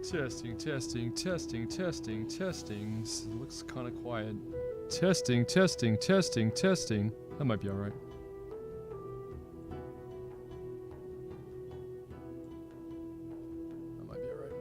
Testing, testing, testing, testing, testing. Looks kind of quiet. Testing, testing, testing, testing. That might be alright. That might be alright.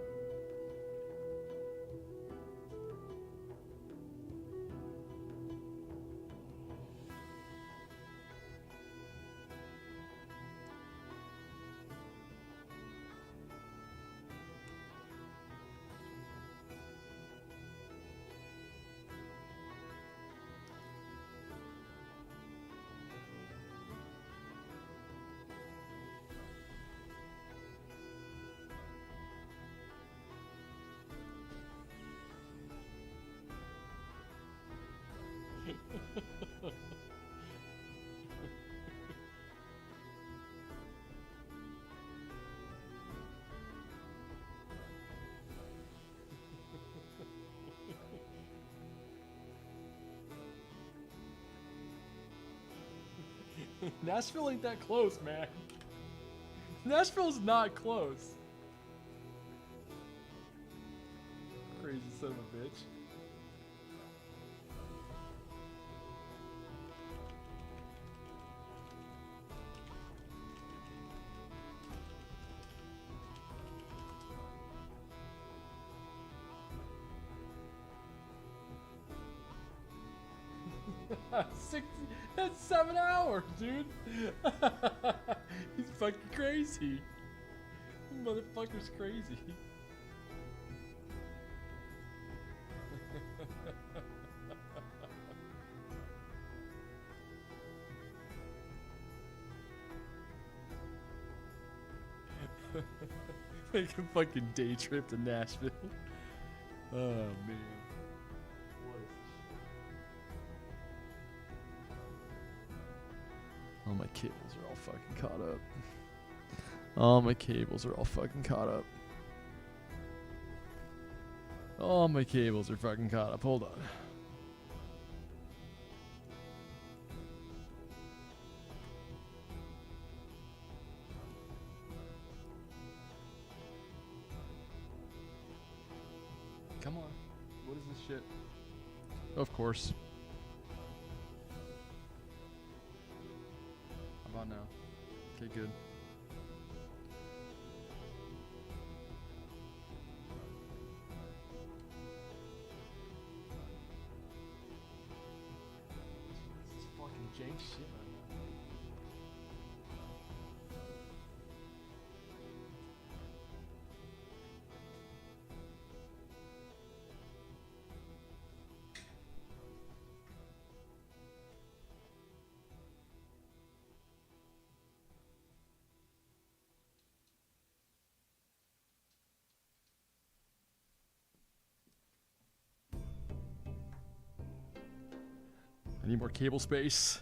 Nashville ain't that close, man. Nashville's not close. Crazy son of a bitch. That's 7 hours, dude. He's fucking crazy. Motherfucker's crazy. Make a fucking day trip to Nashville. Oh man. All my cables are all fucking caught up. All my cables are all fucking caught up. All my cables are fucking caught up. Hold on. Come on. What is this shit? Of course. How about now? Okay, good. This is fucking jank shit right now. I need more cable space.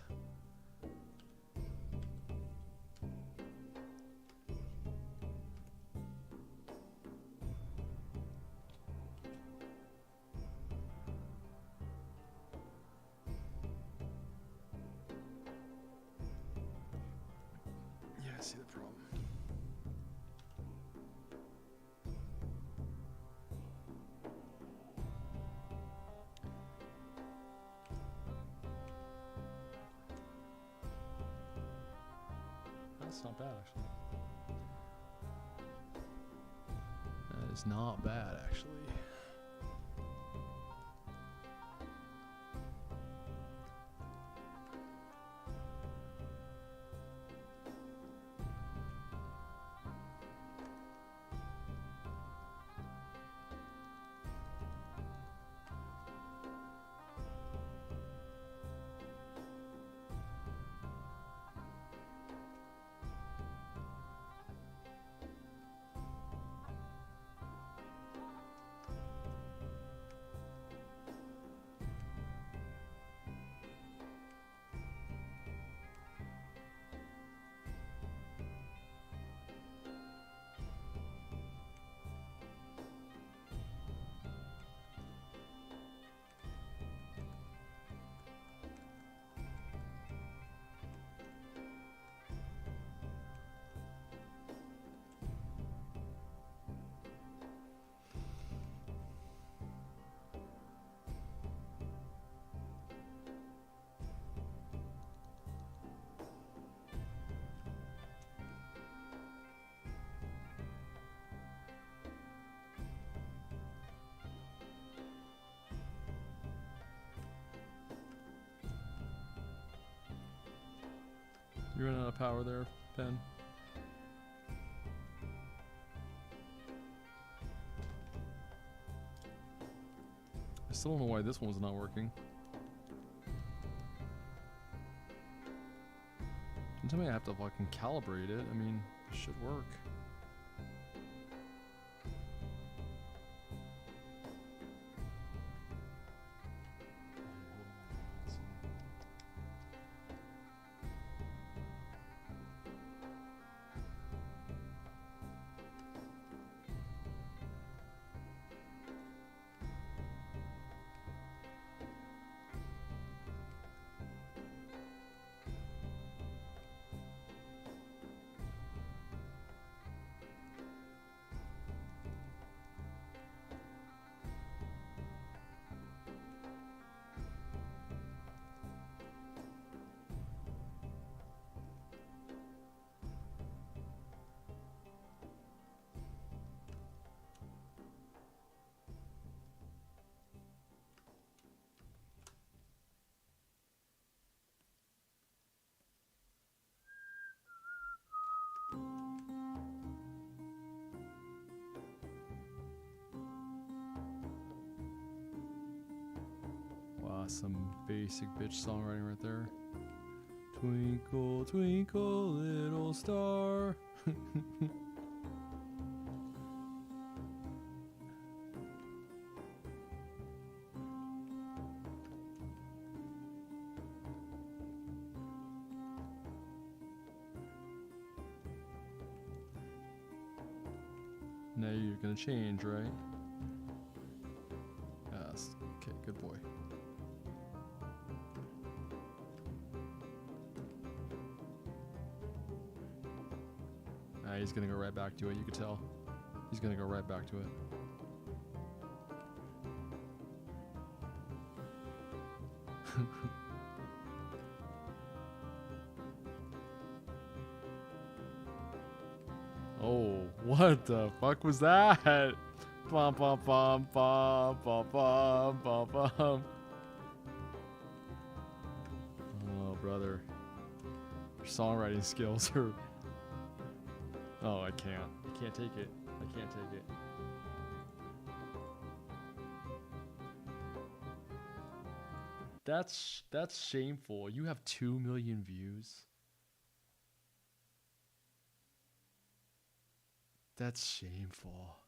Yeah, I see the problem. That's not bad, actually. That is not bad, actually. You ran out of power there, Ben. I still don't know why this one's not working. Don't tell me I have to fucking calibrate it. I mean, it should work. Wow, some basic bitch songwriting right there. Twinkle, twinkle, little star. Now you're gonna change, right? Yes. Okay, good boy. He's gonna go right back to it, you can tell. He's gonna go right back to it. Oh, what the fuck was that? Bum bum bum bum bum bum bum bum. Oh, brother. Your songwriting skills are... Oh, I can't. I can't take it. I can't take it. That's shameful. You have 2 million views. That's shameful.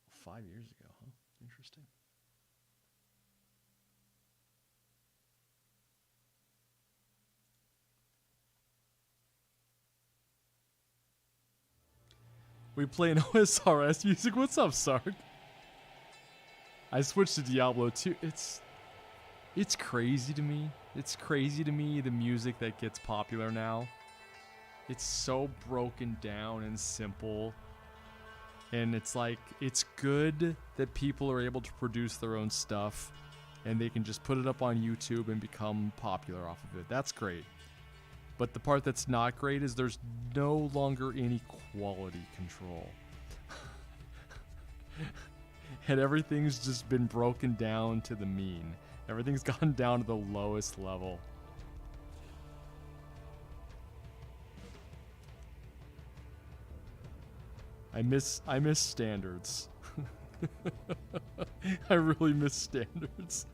Well, 5 years ago, huh? Interesting. We play an OSRS music. What's up, Sark? I switched to Diablo 2. It's crazy to me. It's crazy to me, the music that gets popular now. It's so broken down and simple. And it's like, it's good that people are able to produce their own stuff and they can just put it up on YouTube and become popular off of it. That's great. But the part that's not great is there's no longer any quality control. And everything's just been broken down to the mean. Everything's gone down to the lowest level. I miss standards. I really miss standards.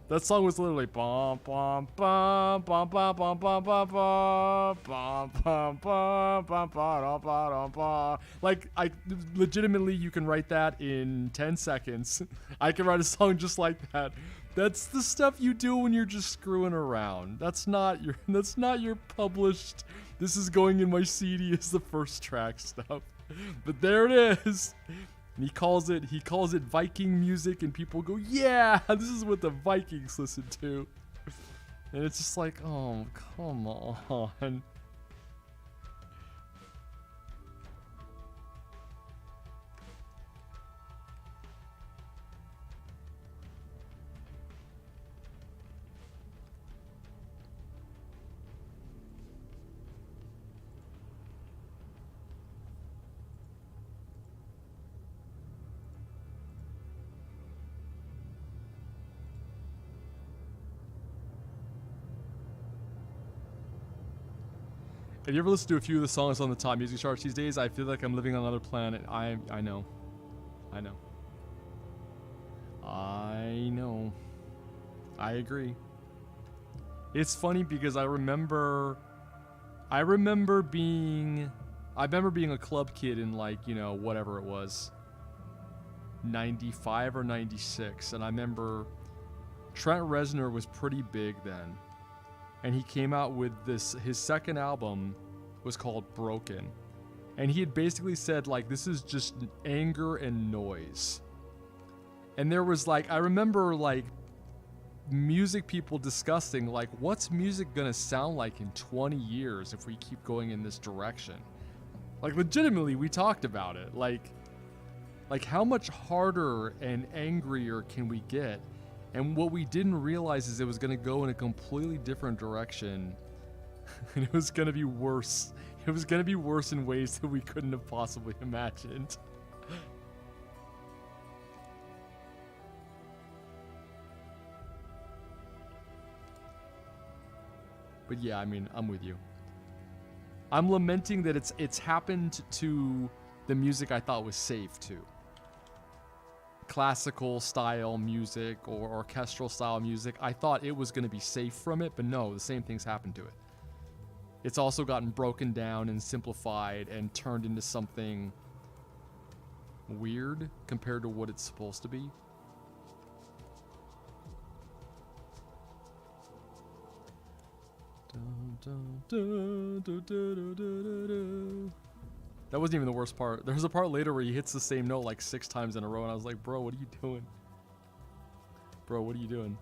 That song was literally bum bum bum bum bum bum bum bum bum bum bum bum bum bum bum. Like, I legitimately, you can write that in 10 seconds. I can write a song just like that. That's the stuff you do when you're just screwing around. That's not your published, this is going in my CD as the first track stuff. But there it is. And he calls it Viking music, and people go, yeah, this is what the Vikings listen to. And it's just like, oh, come on. If you ever listen to a few of the songs on the top music charts these days, I feel like I'm living on another planet. I know. I know. I know. I agree. It's funny because I remember being a club kid in, like, you know, whatever it was, 95 or 96, and I remember Trent Reznor was pretty big then, and he came out with this, his second album was called Broken, and he had basically said, like, this is just anger and noise. And there was, like, I remember, like, music people discussing, like, what's music gonna sound like in 20 years if we keep going in this direction? Like, legitimately, we talked about it. Like how much harder and angrier can we get? And what we didn't realize is it was gonna go in a completely different direction. And it was gonna be worse. It was gonna be worse in ways that we couldn't have possibly imagined. But yeah, I mean, I'm with you. I'm lamenting that it's happened to the music I thought was safe too. Classical style music or orchestral style music. I thought it was going to be safe from it, but no, the same things happened to it. It's also gotten broken down and simplified and turned into something weird compared to what it's supposed to be. That wasn't even the worst part. There's a part later where he hits the same note like 6 times in a row, and I was like, bro, what are you doing? Bro, what are you doing?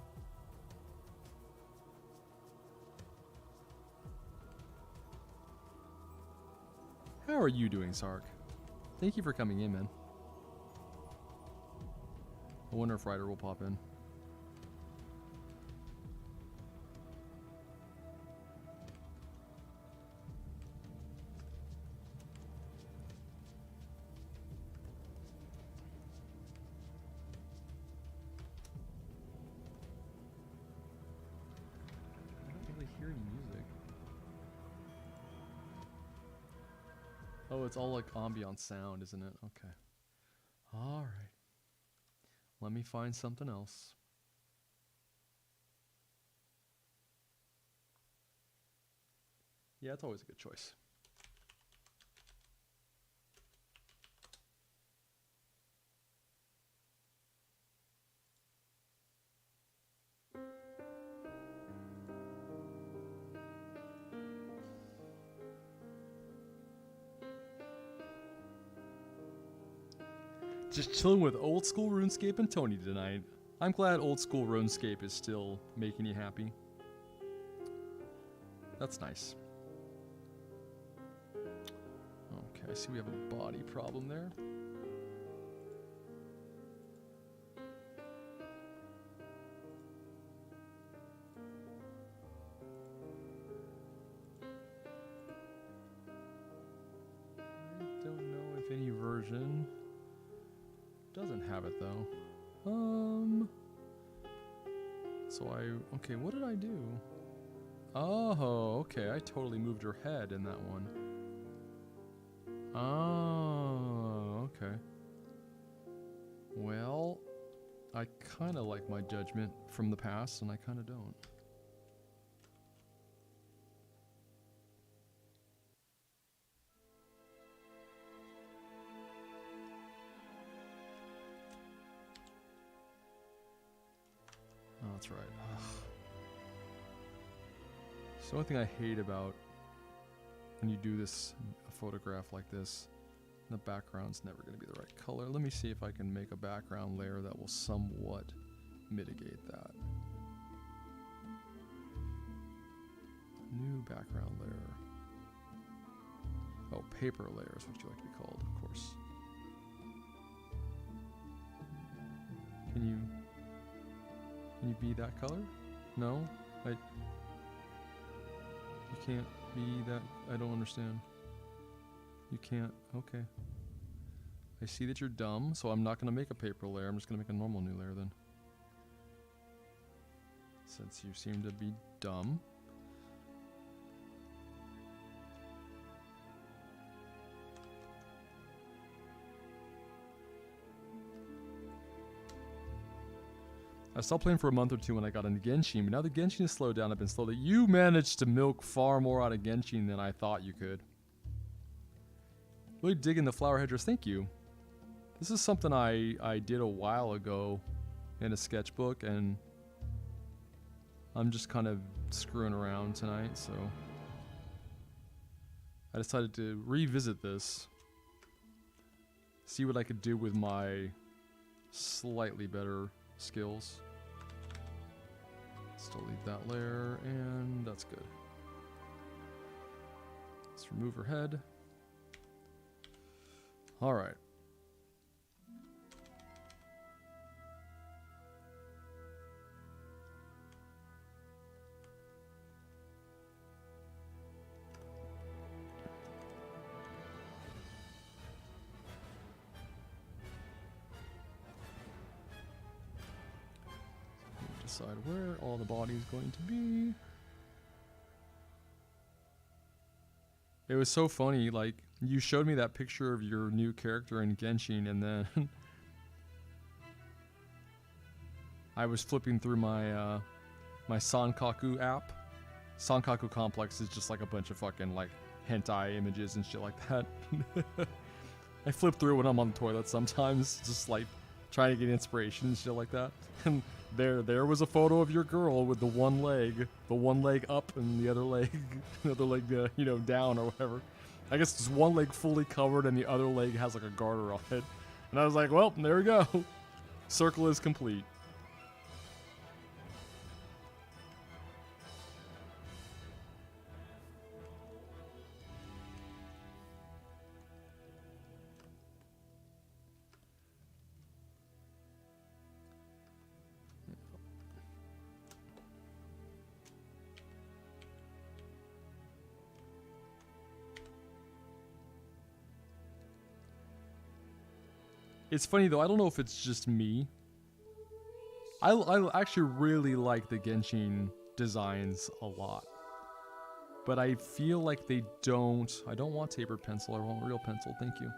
How are you doing, Sark? Thank you for coming in, man. I wonder if Ryder will pop in. Oh, it's all like ambient sound, isn't it? Okay. Alright. Let me find something else. Yeah, it's always a good choice. Just chilling with old school RuneScape and Tony tonight. I'm glad old school RuneScape is still making you happy. That's nice. Okay, I see we have a body problem there. I don't know if any version doesn't have it though. So okay, what did I do? Oh, okay, I totally moved her head in that one. Oh, okay. Well, I kind of like my judgment from the past, and I kind of don't. Oh, that's right. Ugh. So the only thing I hate about when you do this, a photograph like this, the background's never going to be the right color. Let me see if I can make a background layer that will somewhat mitigate that. New background layer. Oh, paper layer is what you like to be called, of course. Can you be that color? No? You can't be that. I don't understand. You can't. Okay. I see that you're dumb, so I'm not going to make a paper layer. I'm just going to make a normal new layer then. Since you seem to be dumb. I stopped playing for a month or two when I got into Genshin, but now the Genshin has slowed down. I've been slowly. You managed to milk far more out of Genshin than I thought you could. Really digging the flower hedgers. Thank you. This is something I did a while ago in a sketchbook, and I'm just kind of screwing around tonight, so I decided to revisit this. See what I could do with my slightly better skills. Let's delete that layer, and that's good. Let's remove her head. Alright. Decide where all the body is going to be. It was so funny, like, you showed me that picture of your new character in Genshin, and then I was flipping through my my Sankaku app. Sankaku Complex is just like a bunch of fucking like hentai images and shit like that. I flip through when I'm on the toilet sometimes, just like trying to get inspiration and shit like that. And there was a photo of your girl with the one leg up and the other leg, you know, down or whatever. I guess it's one leg fully covered and the other leg has like a garter on it. And I was like, well, there we go. Circle is complete. It's funny though, I don't know if it's just me. I actually really like the Genshin designs a lot. But I feel like they don't... I don't want tapered pencil, I want real pencil, thank you.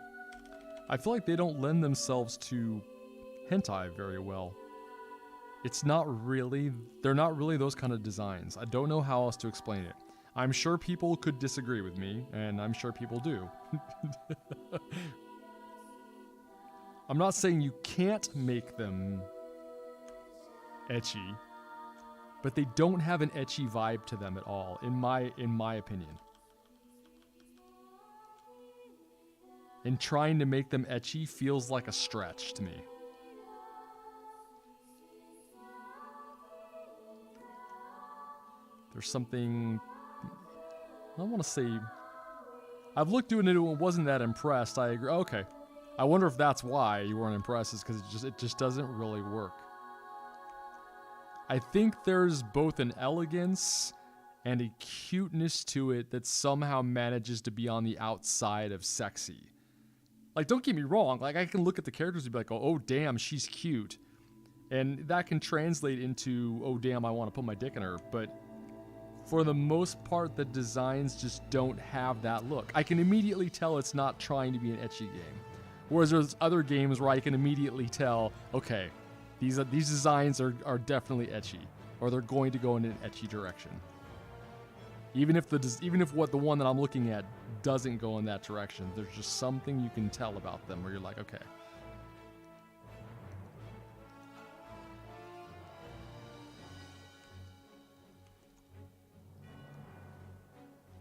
I feel like they don't lend themselves to hentai very well. It's not really... They're not really those kind of designs. I don't know how else to explain it. I'm sure people could disagree with me, and I'm sure people do. I'm not saying you can't make them ecchi, but they don't have an ecchi vibe to them at all, in my opinion. And trying to make them ecchi feels like a stretch to me. There's something... I don't want to say... I've looked at it and wasn't that impressed. I agree. Okay. I wonder if that's why you weren't impressed, is because it just doesn't really work. I think there's both an elegance and a cuteness to it that somehow manages to be on the outside of sexy. Like, don't get me wrong, like, I can look at the characters and be like, oh damn, she's cute. And that can translate into, oh damn, I want to put my dick in her, but for the most part, the designs just don't have that look. I can immediately tell it's not trying to be an ecchi game. Whereas there's other games where I can immediately tell, okay, these designs are definitely ecchi, or they're going to go in an ecchi direction. Even if the one that I'm looking at doesn't go in that direction, there's just something you can tell about them where you're like, okay.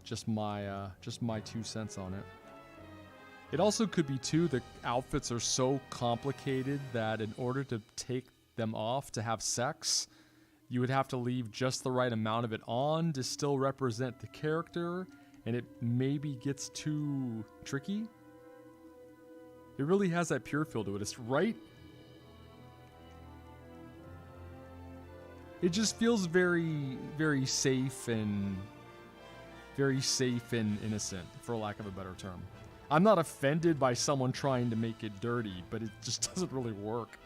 Just my 2 cents on it. It also could be, too, the outfits are so complicated that in order to take them off to have sex, you would have to leave just the right amount of it on to still represent the character, and it maybe gets too tricky. It really has that pure feel to it. It's right. It just feels very, very safe and innocent, for lack of a better term. I'm not offended by someone trying to make it dirty, but it just doesn't really work.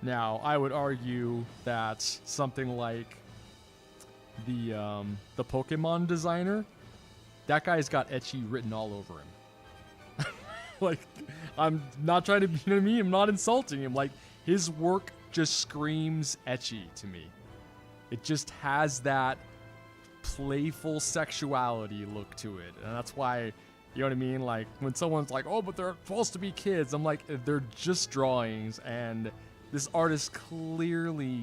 Now, I would argue that something like the Pokemon designer, that guy's got ecchi written all over him. Like, I'm not trying to, you know what I mean? I'm not insulting him. Like, his work just screams ecchi to me. It just has that playful sexuality look to it. And that's why, you know what I mean? Like, when someone's like, oh, but they're supposed to be kids, I'm like, they're just drawings, and this artist clearly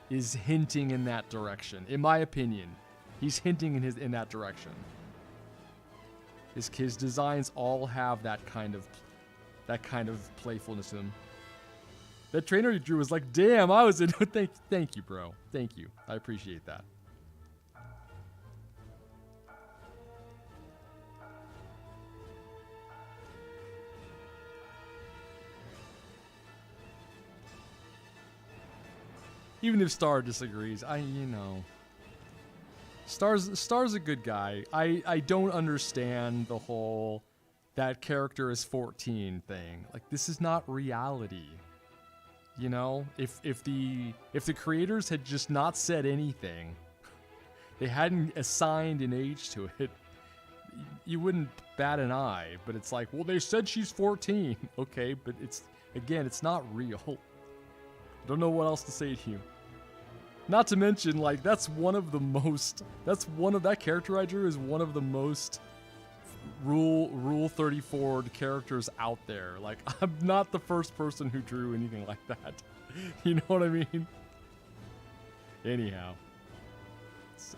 is hinting in that direction. In my opinion, he's hinting in that direction. His designs all have that kind of playfulness in them. That trainer you drew was like, damn, I was in. Thank you, bro. Thank you. I appreciate that. Even if Star disagrees, Star's a good guy. I don't understand the whole that character is 14 thing. Like, this is not reality. You know, if the creators had just not said anything, they hadn't assigned an age to it, you wouldn't bat an eye. But it's like, well, they said she's 14. Okay, but it's not real. I don't know what else to say to you. Not to mention, like, that character I drew is one of the most Rule 34 characters out there. Like, I'm not the first person who drew anything like that. You know what I mean? Anyhow,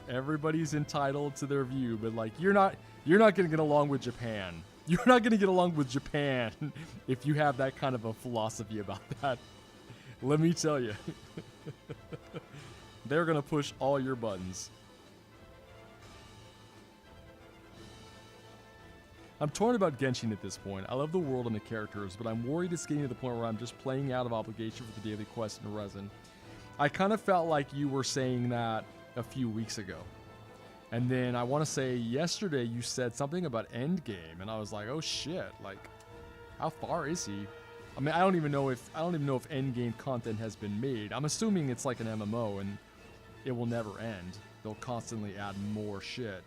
everybody's entitled to their view, but like, you're not gonna get along with Japan. You're not gonna get along with Japan if you have that kind of a philosophy about that. Let me tell you. They're gonna push all your buttons. I'm torn about Genshin at this point. I love the world and the characters, but I'm worried it's getting to the point where I'm just playing out of obligation for the daily quest in Resin. I kind of felt like you were saying that a few weeks ago. And then I want to say yesterday you said something about Endgame, and I was like, oh shit, like, how far is he? I mean, I don't even know if Endgame content has been made. I'm assuming it's like an MMO and it will never end. They'll constantly add more shit.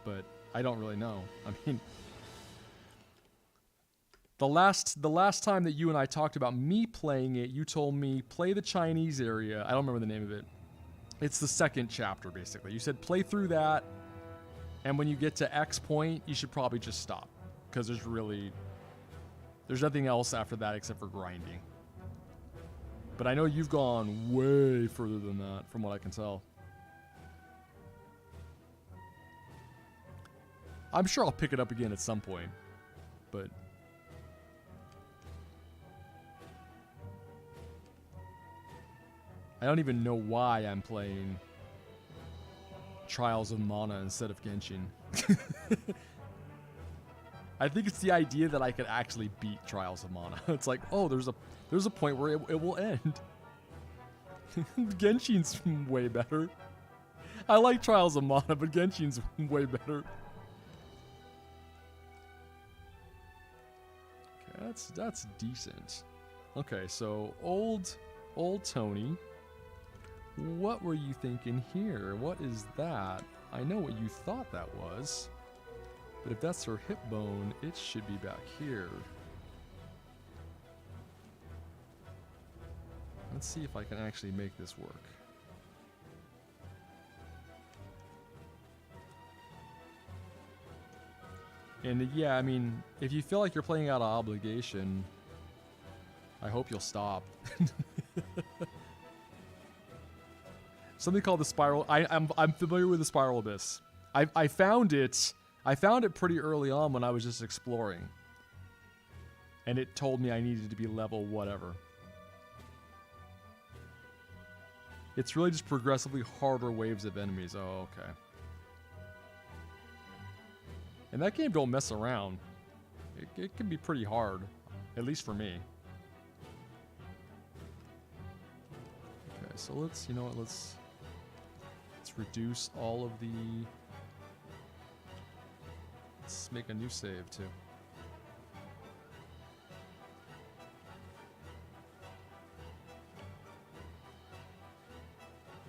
But I don't really know. I mean, the last time that you and I talked about me playing it, you told me play the Chinese area. I don't remember the name of it. It's the second chapter, basically. You said play through that, and when you get to X point, you should probably just stop, because there's nothing else after that except for grinding. But I know you've gone way further than that, from what I can tell. I'm sure I'll pick it up again at some point, but I don't even know why I'm playing Trials of Mana instead of Genshin. I think it's the idea that I could actually beat Trials of Mana. It's like, oh, there's a point where it will end. Genshin's way better. I like Trials of Mana, but Genshin's way better. That's decent. Okay, so old Tony. What were you thinking here? What is that? I know what you thought that was. But if that's her hip bone, it should be back here. Let's see if I can actually make this work. And yeah, I mean, if you feel like you're playing out of obligation, I hope you'll stop. Something called the Spiral. I'm familiar with the Spiral Abyss. I found it pretty early on when I was just exploring. And it told me I needed to be level whatever. It's really just progressively harder waves of enemies. Oh, okay. And that game don't mess around. It can be pretty hard, at least for me. Okay, so let's reduce all of the... Let's make a new save too.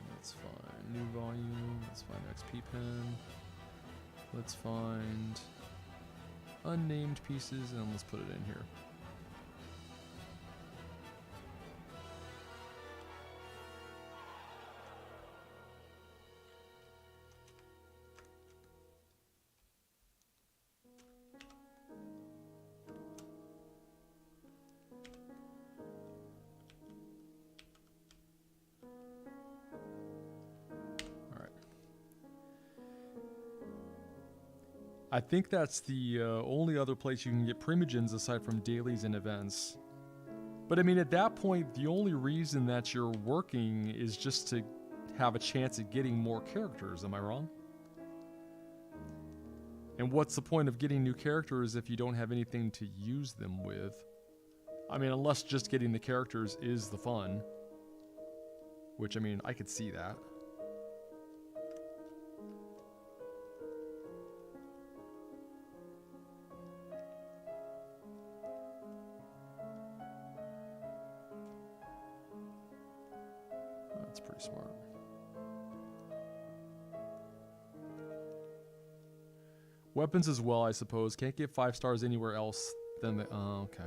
That's fine. New volume. Let's find XP pen. Let's find unnamed pieces and let's put it in here. I think that's the only other place you can get primogens aside from dailies and events. But I mean, at that point, the only reason that you're working is just to have a chance at getting more characters, am I wrong? And what's the point of getting new characters if you don't have anything to use them with? I mean, unless just getting the characters is the fun. Which, I mean, I could see that. That's pretty smart. Weapons as well, I suppose. Can't get 5 stars anywhere else than the... Oh, okay.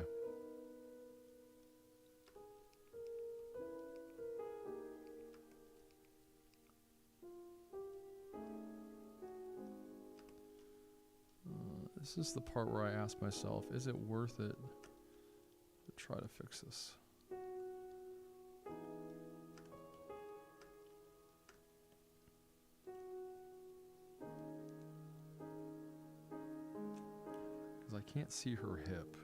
This is the part where I ask myself, is it worth it to try to fix this? Because I can't see her hip,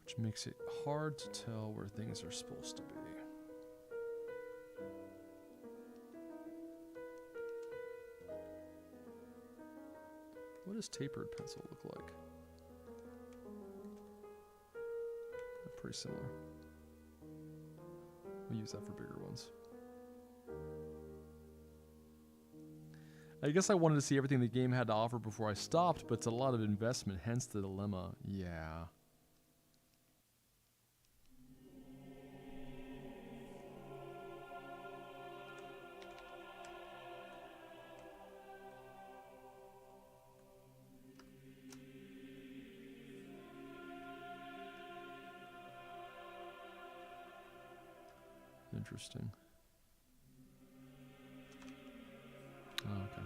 which makes it hard to tell where things are supposed to be. What does tapered pencil look like? They're pretty similar. We'll use that for bigger ones. I guess I wanted to see everything the game had to offer before I stopped, but it's a lot of investment, hence the dilemma. Yeah. Interesting. Oh, okay.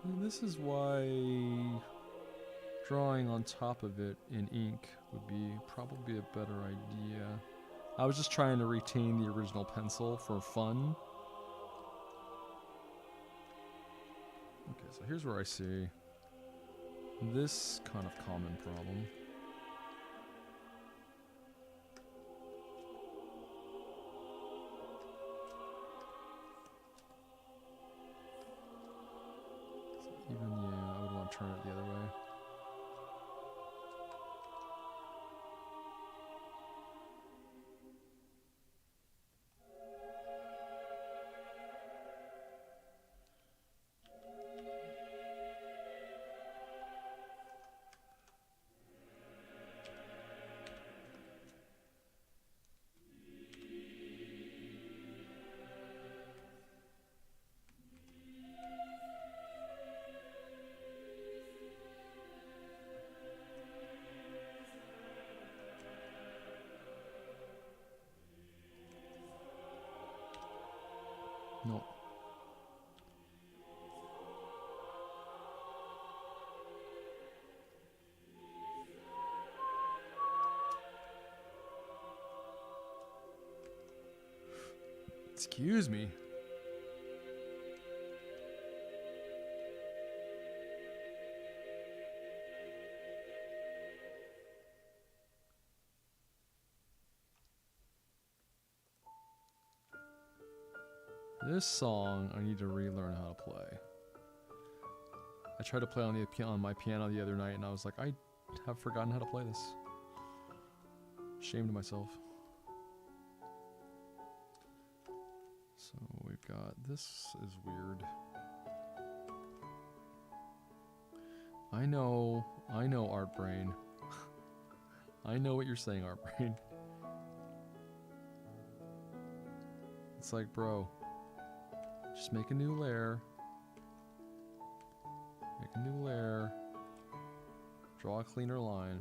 And this is why drawing on top of it in ink would be probably a better idea. I was just trying to retain the original pencil for fun. Okay, so here's where I see this kind of common problem. So even, yeah, I would want to turn it the other way. No. Excuse me. This song I need to relearn how to play. I tried to play on my piano the other night, and I was like, I have forgotten how to play this. Shame to myself. So we've got, this is weird. I know, Art Brain. I know what you're saying, Art Brain. It's like, bro, just make a new layer. Make a new layer. Draw a cleaner line.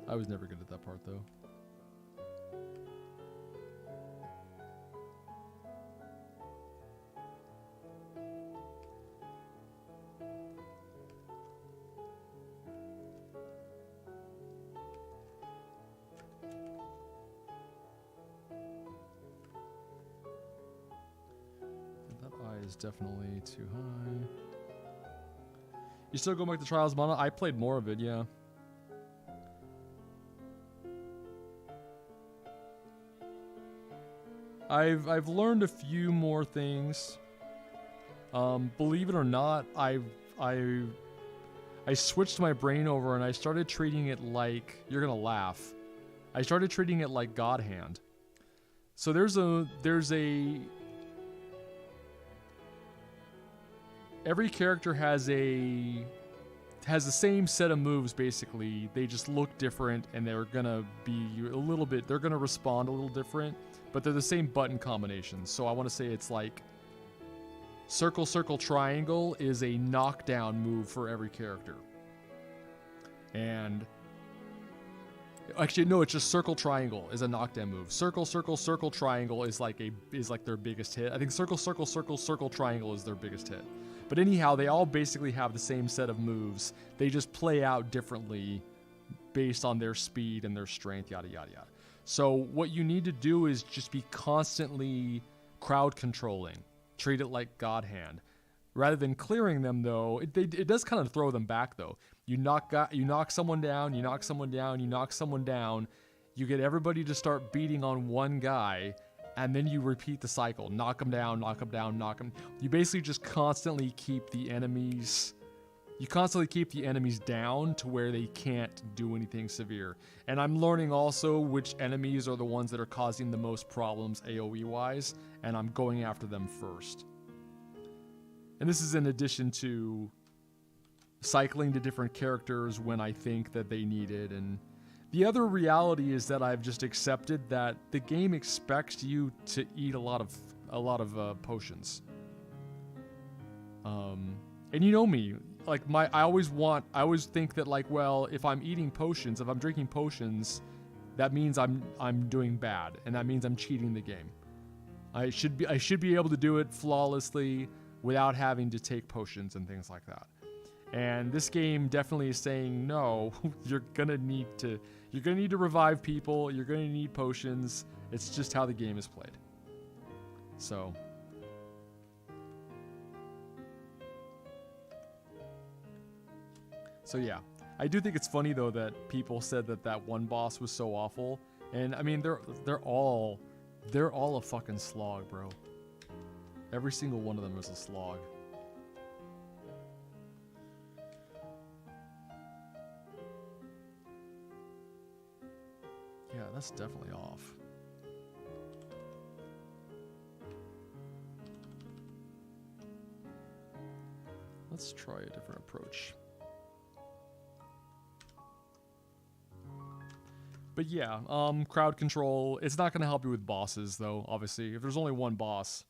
I was never good at that part, though. That eye is definitely too high. You still go back to Trials of Mana? I played more of it, yeah. I've learned a few more things. Believe it or not, I switched my brain over and I started treating it like, you're gonna laugh. I started treating it like God Hand. So every character has the same set of moves, basically. They just look different and they're gonna be they're gonna respond a little different, but they're the same button combinations. So I want to say it's like circle, circle, triangle is a knockdown move for every character. And actually, no, it's just circle, triangle is a knockdown move. Circle, circle, circle, triangle is like their biggest hit. I think circle, circle, circle, circle, triangle is their biggest hit. But anyhow, they all basically have the same set of moves. They just play out differently based on their speed and their strength, yada, yada, yada. So what you need to do is just be constantly crowd controlling. Treat it like God Hand. Rather than clearing them, though, it does kind of throw them back, though. You knock someone down, you knock someone down, you knock someone down. You get everybody to start beating on one guy, and then you repeat the cycle. Knock them down, knock them down, knock them. You basically just constantly keep the enemies... You constantly keep the enemies down to where they can't do anything severe. And I'm learning also which enemies are the ones that are causing the most problems AoE-wise, and I'm going after them first. And this is in addition to cycling to different characters when I think that they need it. And the other reality is that I've just accepted that the game expects you to eat a lot of potions. And you know me, like I always think that, like, well, if I'm eating potions, if I'm drinking potions, that means I'm doing bad, and that means I'm cheating the game. I should be able to do it flawlessly without having to take potions and things like that. And this game definitely is saying, no, you're gonna need to revive people, you're gonna need potions. It's just how the game is played. So yeah, I do think it's funny though that people said that one boss was so awful, and I mean they're all a fucking slog, bro. Every single one of them is a slog. Yeah, that's definitely off. Let's try a different approach. But yeah, crowd control, it's not going to help you with bosses, though, obviously. If there's only one boss.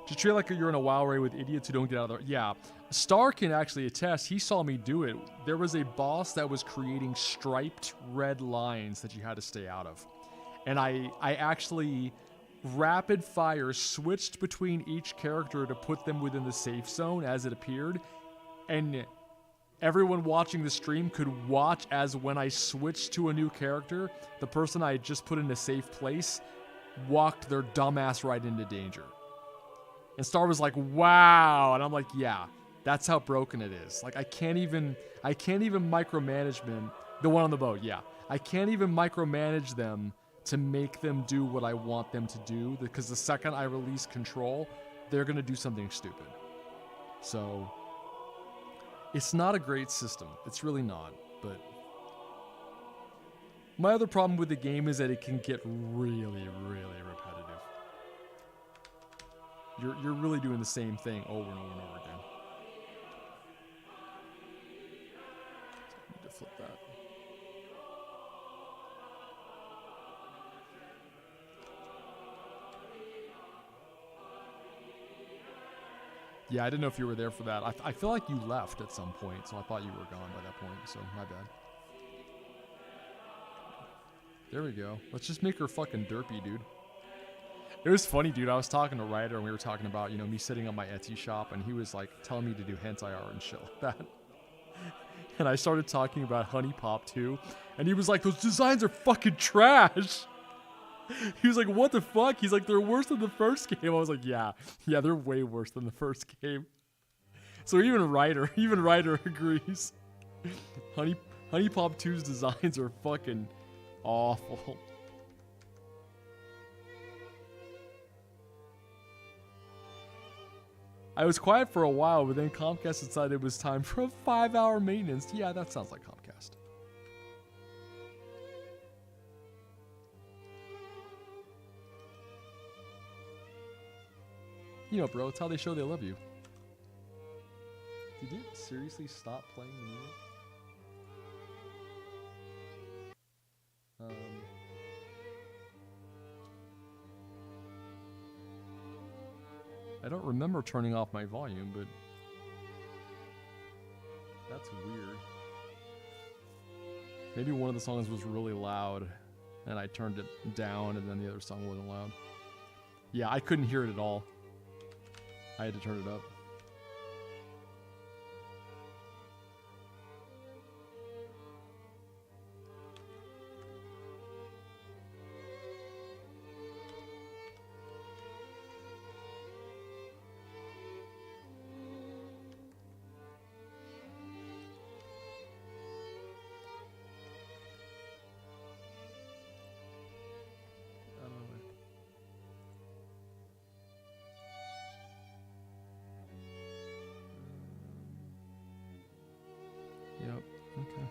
Just treat it like you're in a WoW raid with idiots who don't get out of there. Yeah, Star can actually attest. He saw me do it. There was a boss that was creating striped red lines that you had to stay out of. And I actually rapid fire switched between each character to put them within the safe zone as it appeared. And everyone watching the stream could watch as when I switched to a new character, the person I had just put in a safe place walked their dumbass right into danger. And Star was like, wow. And I'm like, yeah, that's how broken it is. Like, I can't even micromanage them. The one on the boat, yeah. I can't even micromanage them to make them do what I want them to do, because the second I release Control, they're going to do something stupid. So it's not a great system. It's really not. But my other problem with the game is that it can get really, really repetitive. You're really doing the same thing over and over and over again. I need to flip that. Yeah, I didn't know if you were there for that. I feel like you left at some point, so I thought you were gone by that point, so my bad. There we go. Let's just make her fucking derpy, dude. It was funny, dude. I was talking to Ryder, and we were talking about, you know, me sitting on my Etsy shop, and he was, like, telling me to do hentai art and shit like that. And I started talking about Honey Pop, too, and he was like, those designs are fucking trash! He was like, what the fuck? He's like, they're worse than the first game. I was like, yeah, they're way worse than the first game. So even Ryder agrees. Honey Pop 2's designs are fucking awful. I was quiet for a while, but then Comcast decided it was time for a 5-hour maintenance. Yeah, that sounds like Comcast. You know, bro, it's how they show they love you. Did it seriously stop playing the music? I don't remember turning off my volume, but that's weird. Maybe one of the songs was really loud, and I turned it down, and then the other song wasn't loud. Yeah, I couldn't hear it at all. I had to turn it up. Yep, okay.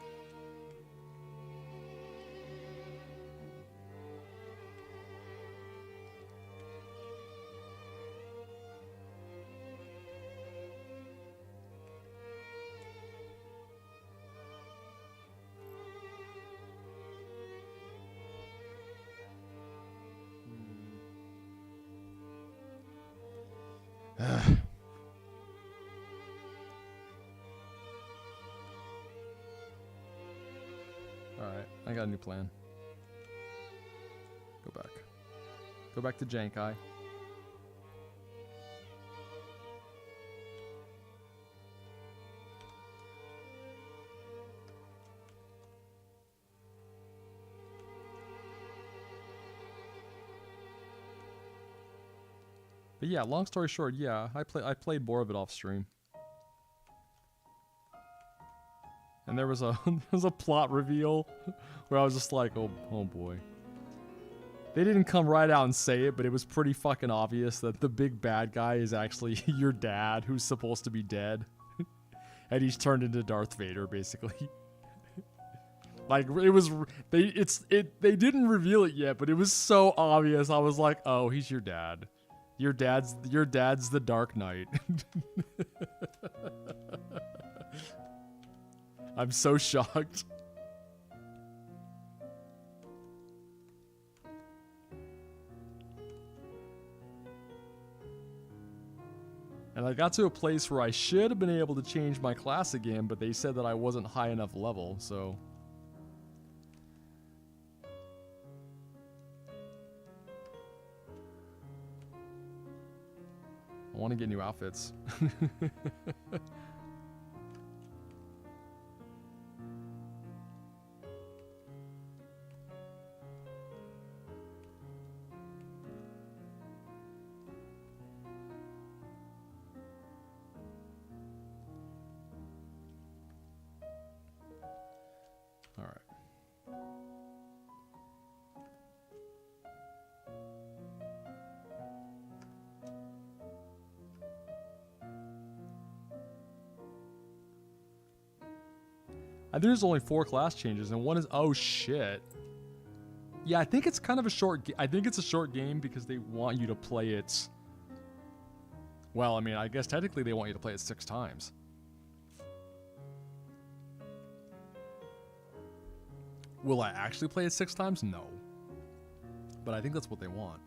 Alright, I got a new plan. Go back. Go back to Jankai. But yeah, long story short, yeah, I played more of it off stream. And there was a plot reveal where I was just like, oh boy. They didn't come right out and say it, but it was pretty fucking obvious that the big bad guy is actually your dad, who's supposed to be dead. And he's turned into Darth Vader, basically. Like, it was, they didn't reveal it yet, but it was so obvious. I was like, oh, he's your dad. Your dad's the Dark Knight. I'm so shocked. And I got to a place where I should have been able to change my class again, but they said that I wasn't high enough level, so... I want to get new outfits. I think there's only 4 class changes, and one is, oh shit. Yeah, I think it's kind of a short. I think it's a short game because they want you to play it. Well, I mean, I guess technically they want you to play it 6 times. Will I actually play it 6 times? No. But I think that's what they want.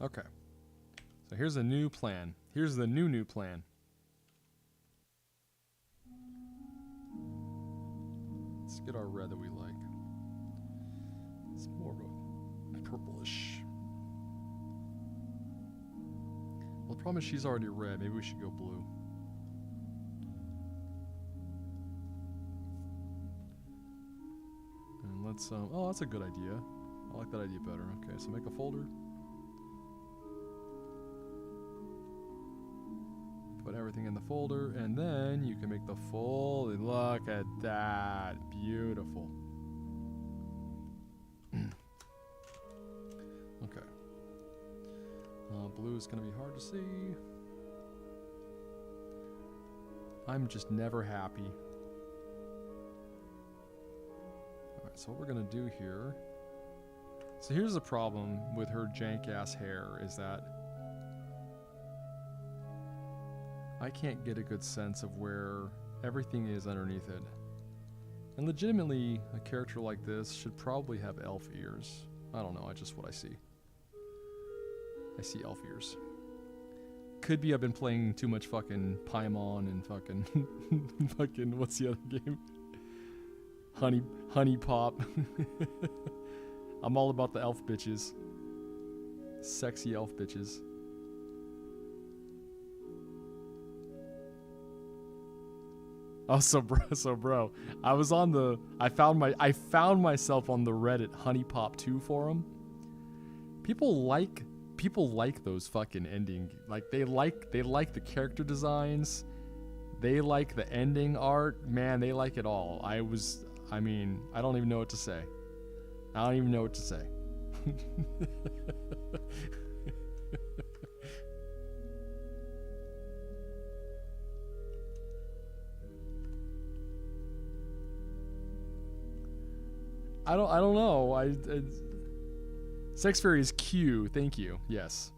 Okay. So here's a new plan. Here's the new plan. Let's get our red that we like. It's more of a purplish. Well, the problem is she's already red. Maybe we should go blue. And let's, oh, that's a good idea. I like that idea better. Okay, so make a folder. Put everything in the folder, and then you can make the full. Look at that. Beautiful. Okay. Blue is going to be hard to see. I'm just never happy. Alright, so what we're going to do here. So here's the problem with her jank ass hair is that I can't get a good sense of where everything is underneath it. And legitimately, a character like this should probably have elf ears. I don't know, that's just what I see. I see elf ears. Could be I've been playing too much fucking Paimon and fucking... fucking, what's the other game? Honey Pop. I'm all about the elf bitches. Sexy elf bitches. Oh, so bro, I found myself on the Reddit Honey Pop 2 forum. People like those fucking ending, like they like the character designs, they like the ending art, man, they like it all. I mean, I don't even know what to say. I don't know. Sex Fairy is Q. Thank you. Yes.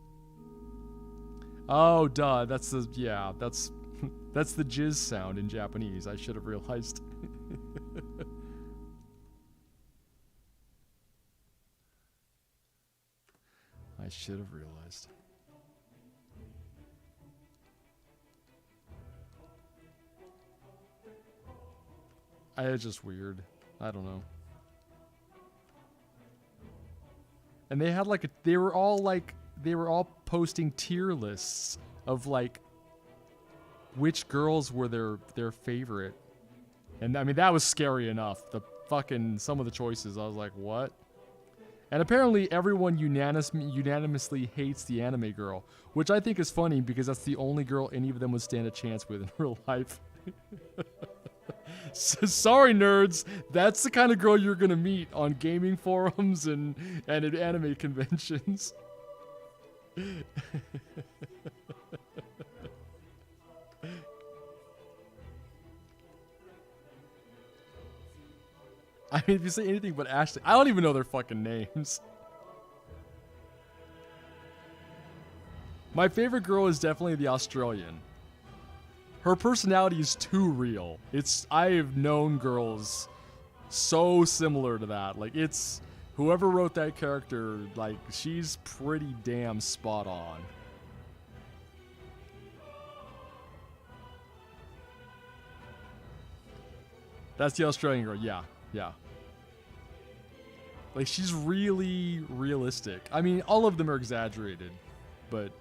Oh, duh. That's the that's the jizz sound in Japanese. I should have realized. I should have realized. It's just weird. I don't know. And they had like they were all posting tier lists of like which girls were their favorite. And I mean that was scary enough. The fucking some of the choices, I was like, what? And apparently everyone unanimously hates the anime girl, which I think is funny because that's the only girl any of them would stand a chance with in real life. So, sorry, nerds. That's the kind of girl you're gonna meet on gaming forums and at anime conventions. I mean, if you say anything but Ashley, I don't even know their fucking names. My favorite girl is definitely the Australian. Her personality is too real. I have known girls so similar to that. Like, it's whoever wrote that character, like, she's pretty damn spot on. That's the Australian girl. Yeah. Like, she's really realistic. I mean, all of them are exaggerated, but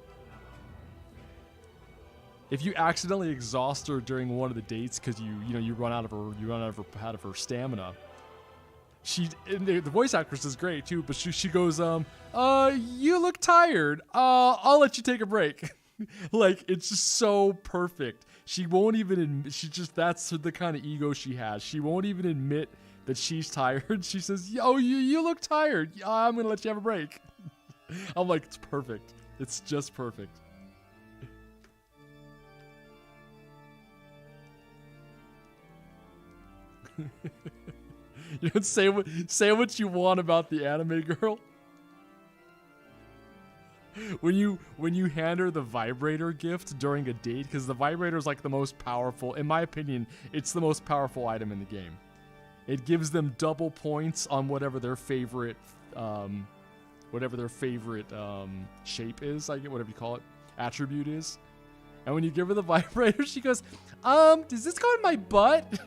if you accidentally exhaust her during one of the dates because you run out of her stamina, the voice actress is great too, but she goes, you look tired. I'll let you take a break. Like, it's just so perfect. She won't even admit, that's the kind of ego she has. She won't even admit that she's tired. She says, yo, you look tired. I'm going to let you have a break. I'm like, it's perfect. It's just perfect. You don't say what you want about the anime girl. When you hand her the vibrator gift during a date, because the vibrator is like the most powerful, in my opinion, it's the most powerful item in the game. It gives them double points on whatever their favorite shape is, I get whatever you call it, attribute is. And when you give her the vibrator, she goes, does this go in my butt?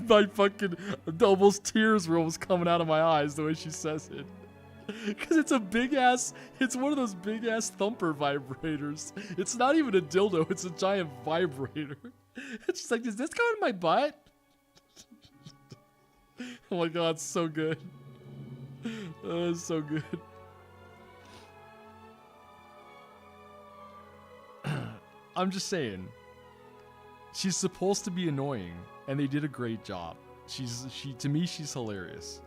My fucking almost tears were almost coming out of my eyes the way she says it. Because it's it's one of those big ass thumper vibrators. It's not even a dildo, it's a giant vibrator. It's just like, does this go in my butt? Oh my god, it's so good. Oh, it's so good. I'm just saying, she's supposed to be annoying, and they did a great job. To me, she's hilarious.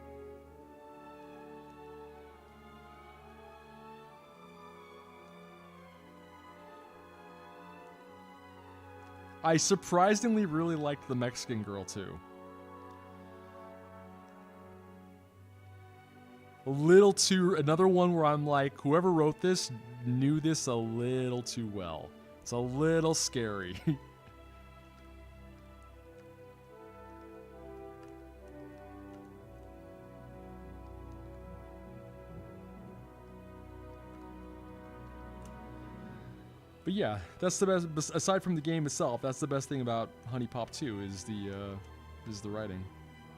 I surprisingly really liked the Mexican girl too. Another one where I'm like, whoever wrote this knew this a little too well. It's a little scary. But yeah, that's the best. Aside from the game itself, that's the best thing about Honey Pop 2 is the writing.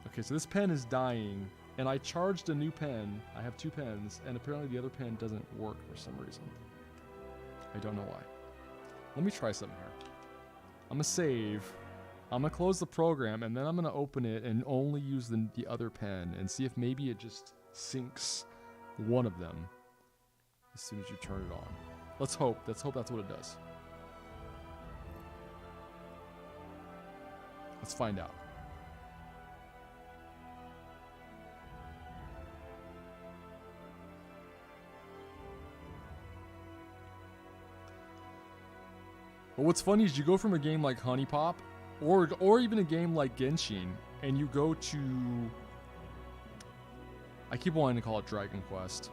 Okay, so this pen is dying, and I charged a new pen. I have 2 pens, and apparently the other pen doesn't work for some reason. I don't know why. Let me try something here. I'm gonna save. I'm gonna close the program, and then I'm gonna open it and only use the other pen and see if maybe it just syncs one of them as soon as you turn it on. Let's hope that's what it does. Let's find out. But what's funny is you go from a game like Honey Pop, or even a game like Genshin, and you go to, I keep wanting to call it Dragon Quest.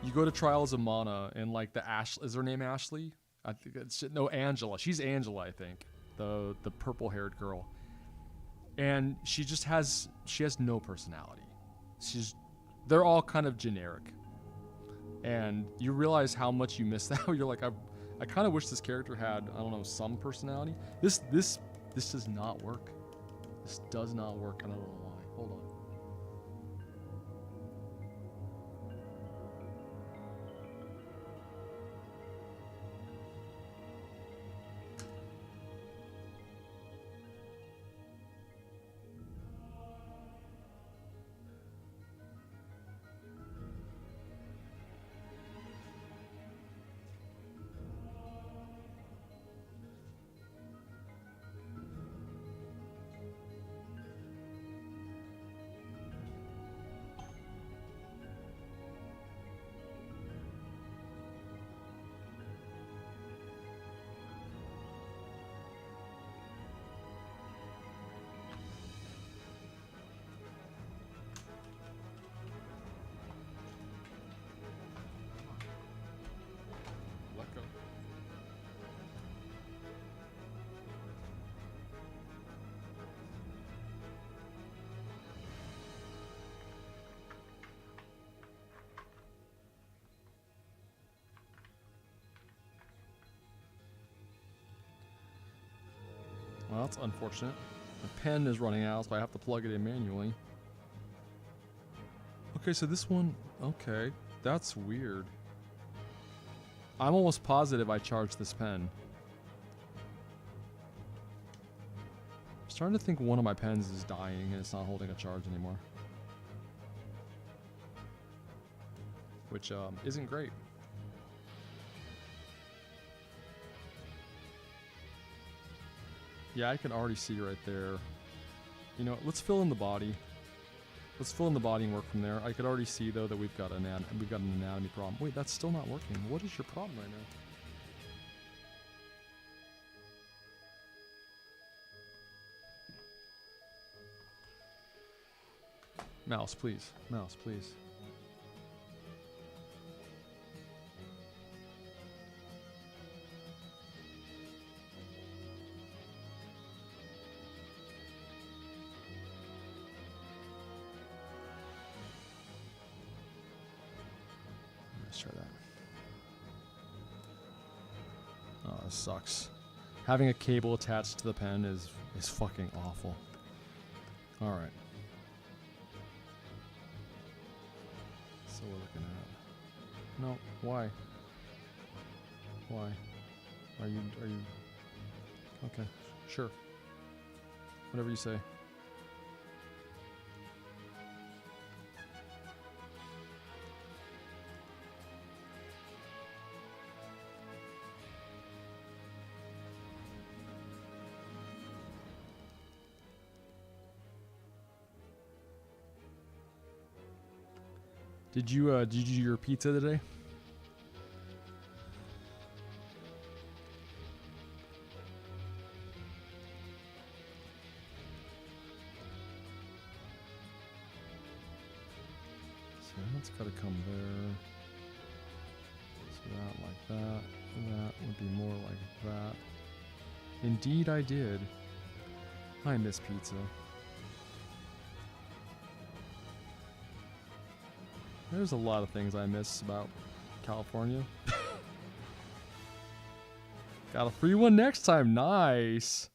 You go to Trials of Mana, and like is her name Ashley? I think Angela. She's Angela, I think. The purple-haired girl. And she has no personality. They're all kind of generic. And you realize how much you miss that. You're like, I kind of wish this character had, I don't know, some personality. This does not work. This does not work. I don't know why. Hold on. Well, that's unfortunate. The pen is running out, so I have to plug it in manually. Okay, so this one... Okay, that's weird. I'm almost positive I charged this pen. I'm starting to think one of my pens is dying and it's not holding a charge anymore. Which isn't great. Yeah, I can already see right there. You know, let's fill in the body. Let's fill in the body and work from there. I could already see though that we've got an anatomy problem. Wait, that's still not working. What is your problem right now? Mouse, please. Mouse, please. Let's try that. Oh, this sucks. Having a cable attached to the pen is fucking awful. All right. So we're looking at. No, why? Why? Are you? Okay, sure. Whatever you say. Did you do your pizza today? So that's got to come there. So that like that. That would be more like that. Indeed I did. I miss pizza. There's a lot of things I miss about California. Got a free one next time. Nice.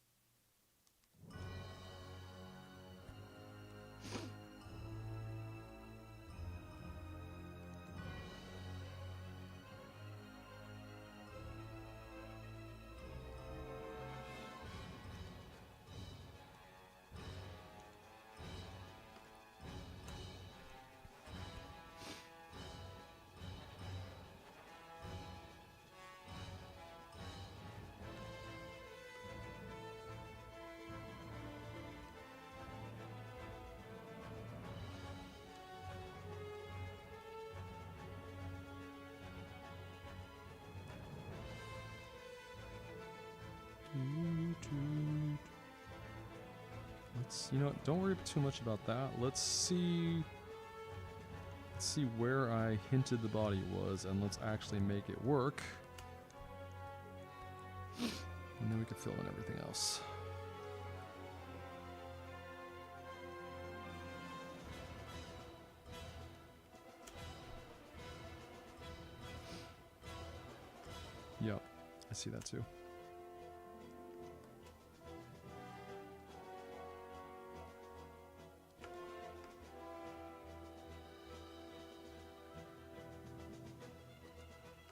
Let's, you know, don't worry too much about that. Let's see where I hinted the body was, and let's actually make it work. And then we can fill in everything else. Yep, I see that too.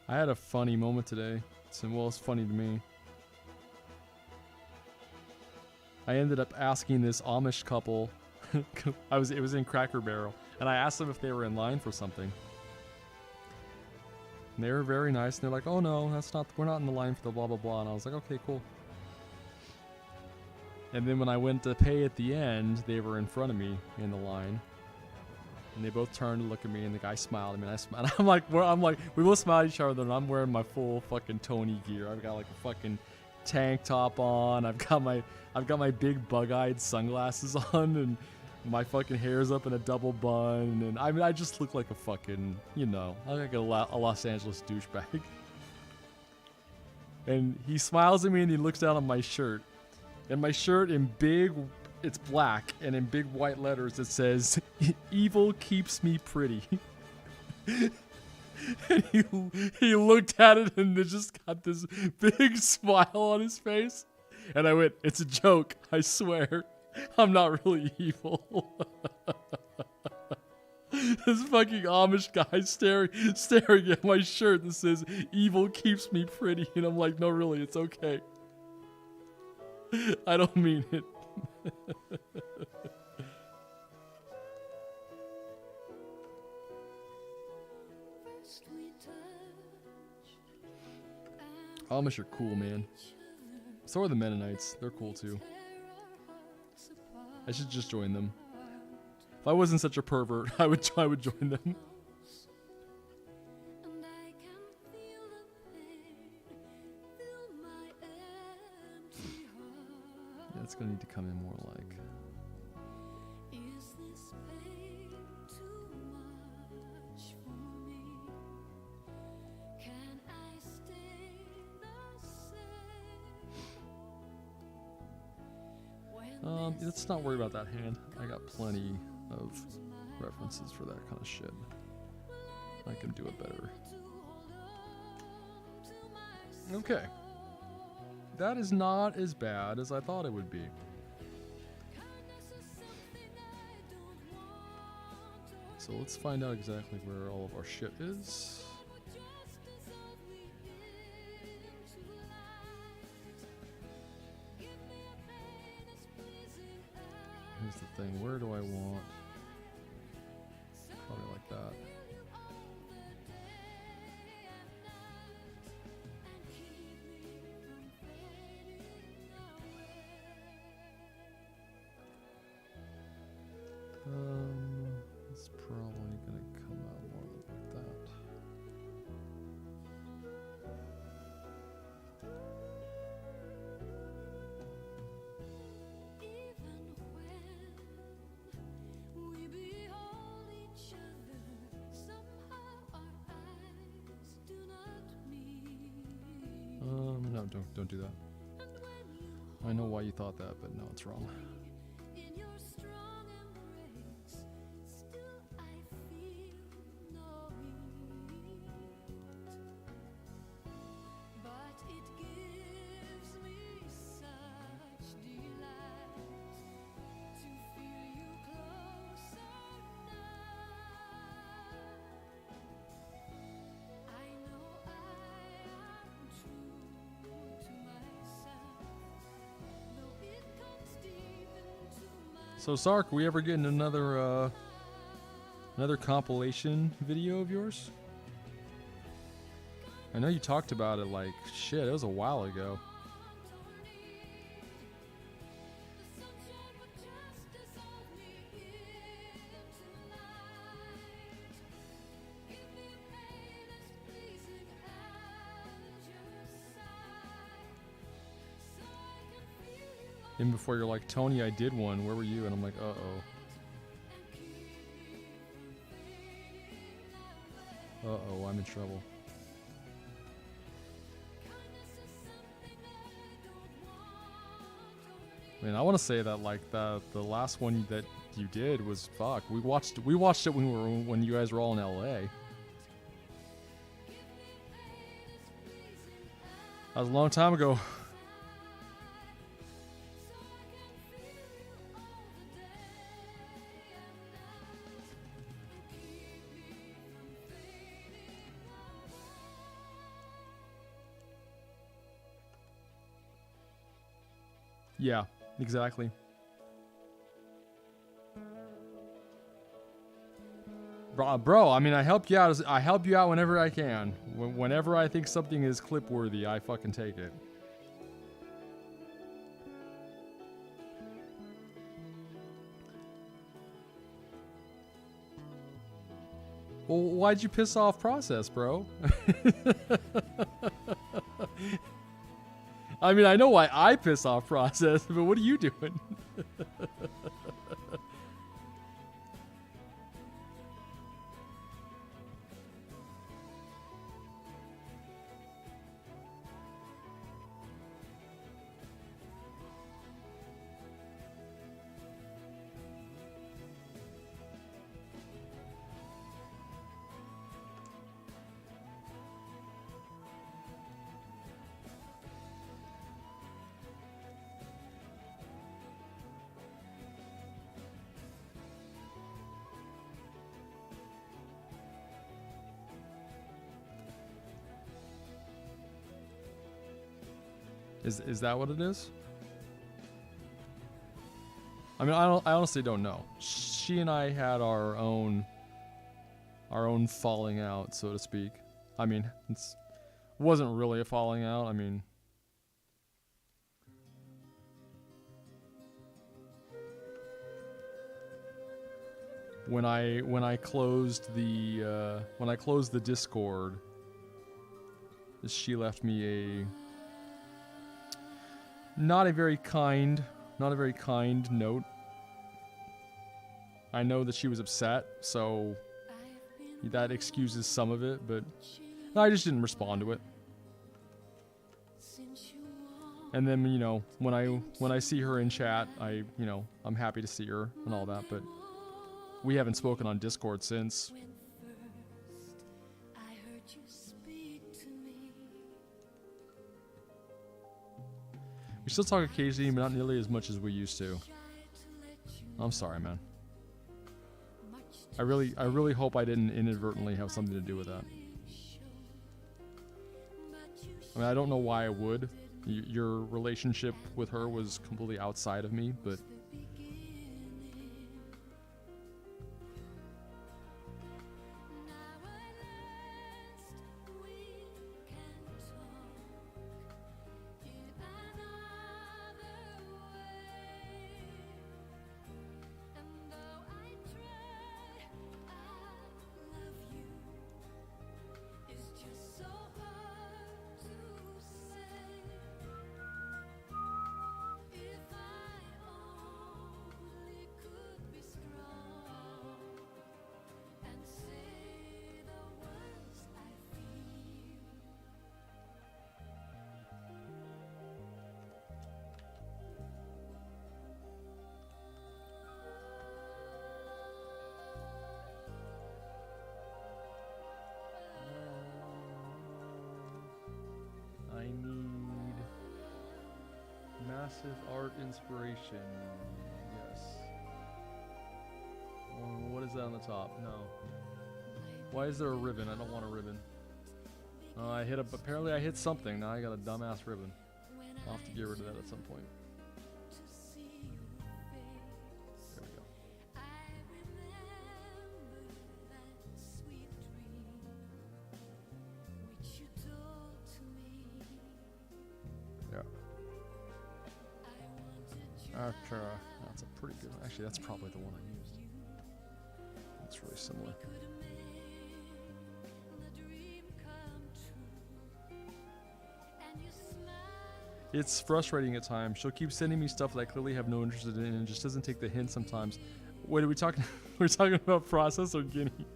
I had a funny moment today. Well, it's funny to me. I ended up asking this Amish couple. It was in Cracker Barrel, and I asked them if they were in line for something. And they were very nice, and they're like, "Oh no, we're not in the line for the blah blah blah." And I was like, "Okay, cool." And then when I went to pay at the end, they were in front of me in the line. And they both turned to look at me, and the guy smiled at me, and I smiled. I'm like, we both smiled at each other, and I'm wearing my full fucking Tony gear. I've got like a fucking tank top on. I've got my big bug-eyed sunglasses on, and my fucking hair's up in a double bun, and I mean, I just look like a fucking, you know, I look like a Los Angeles douchebag. And he smiles at me, and he looks down on my shirt, and my shirt in big. It's black, and in big white letters it says, "Evil keeps me pretty." And he looked at it and it just got this big smile on his face. And I went, "It's a joke, I swear. I'm not really evil." This fucking Amish guy staring at my shirt that says, "Evil keeps me pretty." And I'm like, "No, really, it's okay. I don't mean it." Amish are cool, man. So are the Mennonites. They're cool too. I should just join them. If I wasn't such a pervert, I would join them. Yeah, it's gonna need to come in more like. Let's not worry about that hand. I got plenty of references for that kind of shit. I can do it better. Okay. That is not as bad as I thought it would be. So let's find out exactly where all of our shit is. Here's the thing, where do I want? Probably like that. It's probably gonna come out more like that. No, don't do that. I know why you thought that, but no, it's wrong. So Sark, we ever getting another compilation video of yours? I know you talked about it like shit, it was a while ago. Even before you're like, Tony, I did one. Where were you? And I'm like, uh-oh. Uh-oh, I'm in trouble. I mean, I want to say that like the last one that you did was fuck. We watched it when you guys were all in LA. That was a long time ago. Yeah, exactly. Bro, I mean, I help you out. I help you out whenever I can. Whenever I think something is clip worthy, I fucking take it. Well, why'd you piss off Process, bro? I mean, I know why I piss off Process, but what are you doing? Is that what it is? I mean, I honestly don't know. She and I had our own falling out, so to speak. I mean, it wasn't really a falling out. I mean, when I closed the Discord, she left me not a very kind note. I know that she was upset, so that excuses some of it, but I just didn't respond to it. And then, you know, when I see her in chat, I'm happy to see her and all that, but we haven't spoken on Discord since. We still talk occasionally, but not nearly as much as we used to. I'm sorry, man. I really hope I didn't inadvertently have something to do with that. I mean, I don't know why I would. Your relationship with her was completely outside of me, but... I need massive art inspiration. Yes. What is that on the top? No. Why is there a ribbon? I don't want a ribbon. Apparently I hit something. Now I got a dumbass ribbon. I'll have to get rid of that at some point. There we go. That's a pretty good one. Actually, that's probably the one I used. It's really similar. It's frustrating at times. She'll keep sending me stuff that I clearly have no interest in and just doesn't take the hint sometimes. Wait, are we talking? We're talking about Process or Guinea?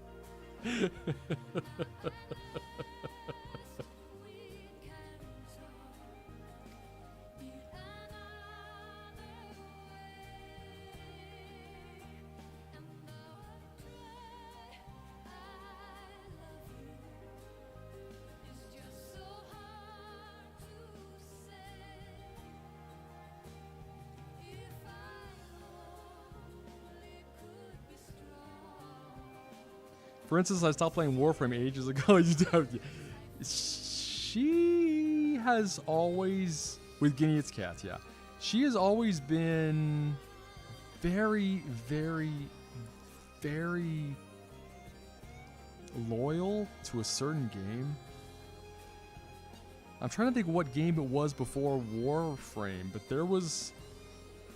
For instance, I stopped playing Warframe ages ago. She has always, with Guinea It's Cats, yeah. She has always been very, very, very loyal to a certain game. I'm trying to think what game it was before Warframe, but there was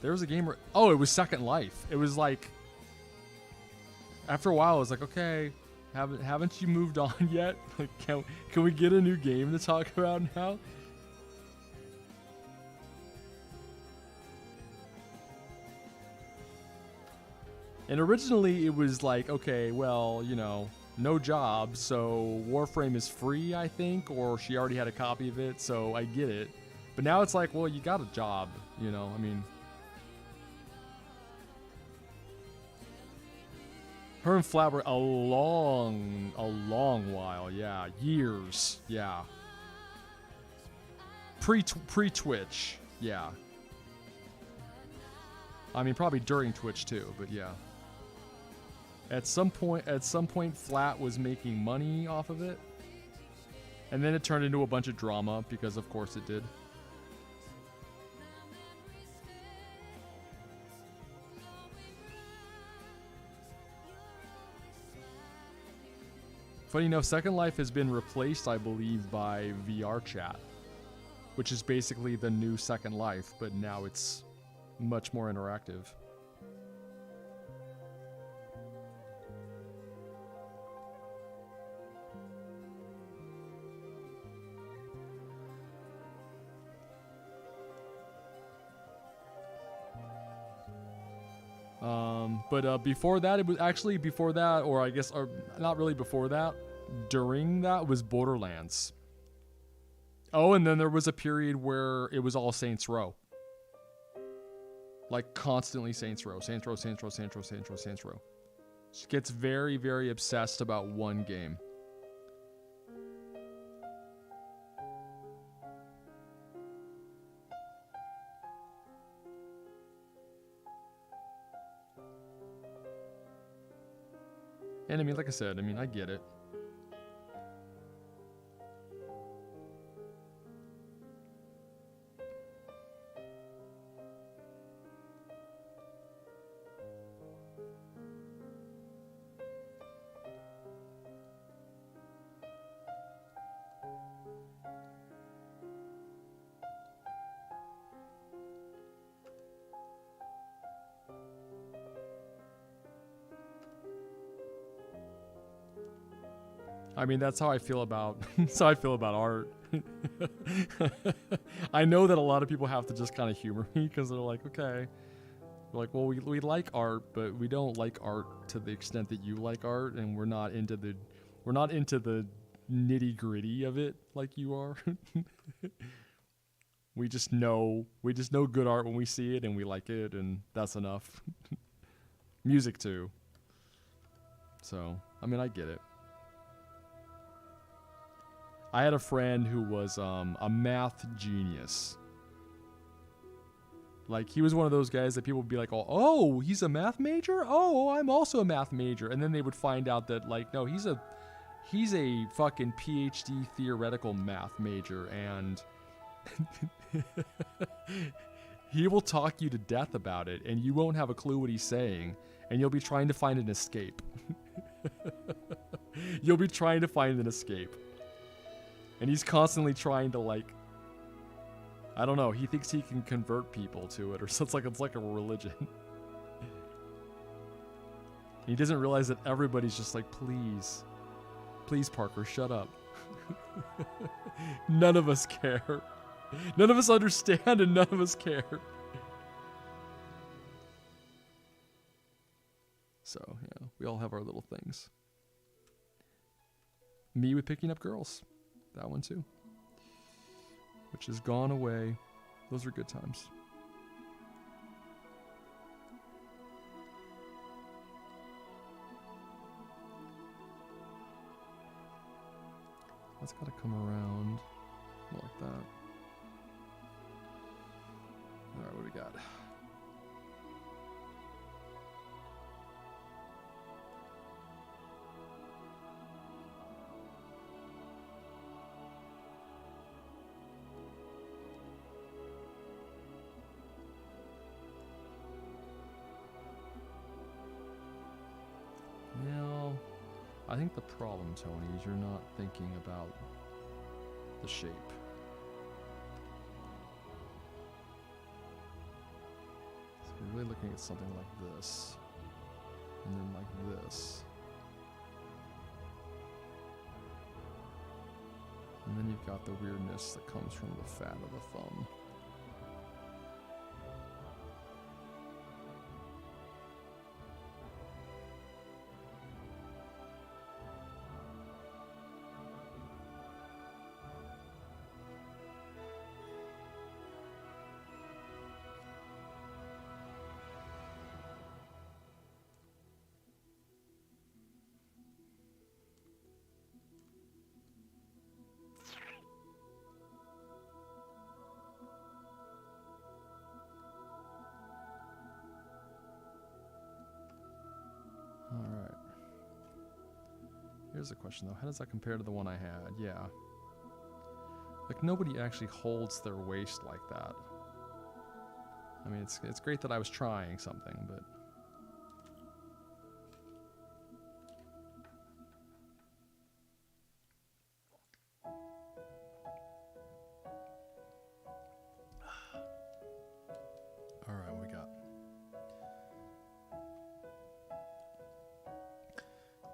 a game where, oh, it was Second Life. It was like, after a while, I was like, okay, haven't you moved on yet? Like, can we get a new game to talk about now? And originally, it was like, okay, well, you know, no job, so Warframe is free, I think, or she already had a copy of it, so I get it. But now it's like, well, you got a job, you know, I mean... Her and Flabber, a long while, yeah. Years, yeah. Pre-Twitch, yeah. I mean, probably during Twitch too, but yeah. At some point, Flat was making money off of it. And then it turned into a bunch of drama, because of course it did. Funny enough, Second Life has been replaced, I believe, by VR Chat, which is basically the new Second Life, but now it's much more interactive. But before that, it was actually before that, or I guess, or not really before that, during that was Borderlands. Oh, and then there was a period where it was all Saints Row. Like constantly Saints Row, Saints Row, Saints Row, Saints Row, Saints Row, Saints Row. She gets very, very obsessed about one game. And I mean, like I said, I mean, I get it. I mean, that's how I feel about that's how I feel about art. I know that a lot of people have to just kind of humor me because they're like, okay, they're like, well, we like art, but we don't like art to the extent that you like art, and we're not into the nitty gritty of it like you are. We just know good art when we see it and we like it, and that's enough. Music too. So, I mean, I get it. I had a friend who was a math genius. Like, he was one of those guys that people would be like, oh, he's a math major? Oh, I'm also a math major. And then they would find out that, like, no, he's a fucking PhD theoretical math major, and he will talk you to death about it, and you won't have a clue what he's saying, and you'll be trying to find an escape. You'll be trying to find an escape. And he's constantly trying to, like, I don't know, he thinks he can convert people to it, or so it's like a religion. He doesn't realize that everybody's just like, please, Parker, shut up. None of us care. None of us understand, and none of us care. So, yeah, we all have our little things. Me with picking up girls. That one too. Which has gone away. Those are good times. That's gotta come around. More like that. Alright, what do we got? Now, I think the problem, Tony, is you're not thinking about the shape. So you're really looking at something like this, and then like this. And then you've got the weirdness that comes from the fat of the thumb. Here's a question though, how does that compare to the one I had? Yeah. Like, nobody actually holds their waist like that. I mean, it's great that I was trying something, but... Alright, what we got?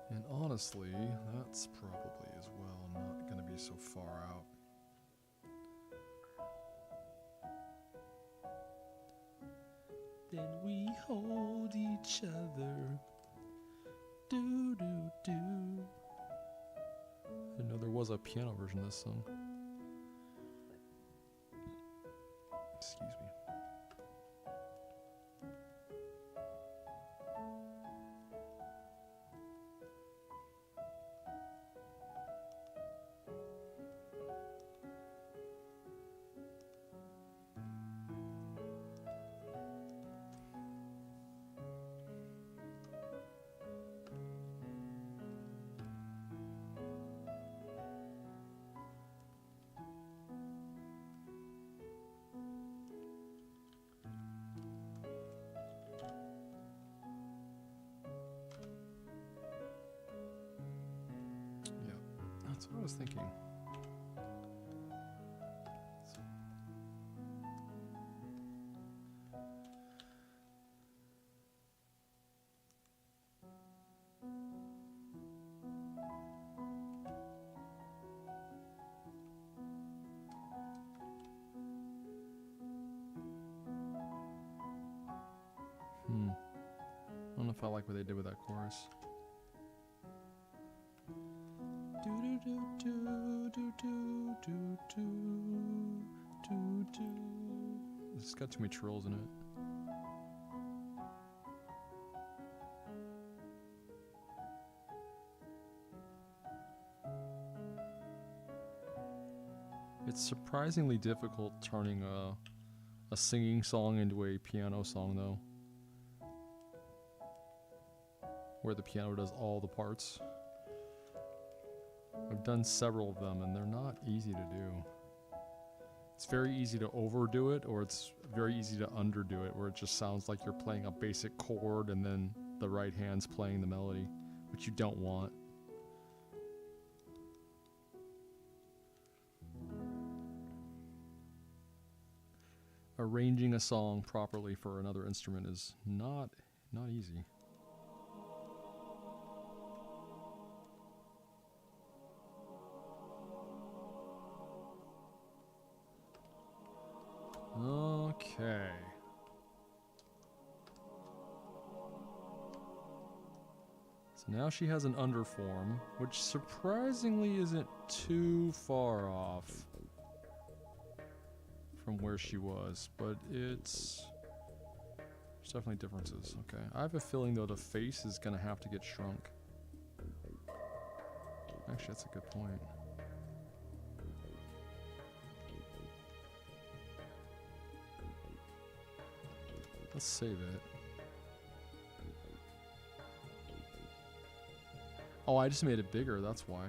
And honestly, that's probably as well not going to be so far out. and we hold each other. Do do do. I didn't know there was a piano version of this song. Excuse me. That's what I was thinking. I don't know if I like what they did with that chorus. Do do do do do do do do do. It's got too many trills in it. It's surprisingly difficult turning a singing song into a piano song, though, where the piano does all the parts. I've done several of them, and they're not easy to do. It's very easy to overdo it, or it's very easy to underdo it, where it just sounds like you're playing a basic chord and then the right hand's playing the melody, which you don't want. Arranging a song properly for another instrument is not easy. Okay. So now she has an underform, which surprisingly isn't too far off from where she was, but there's definitely differences. Okay, I have a feeling though the face is gonna have to get shrunk. Actually, that's a good point. Let's save it. Oh, I just made it bigger, that's why.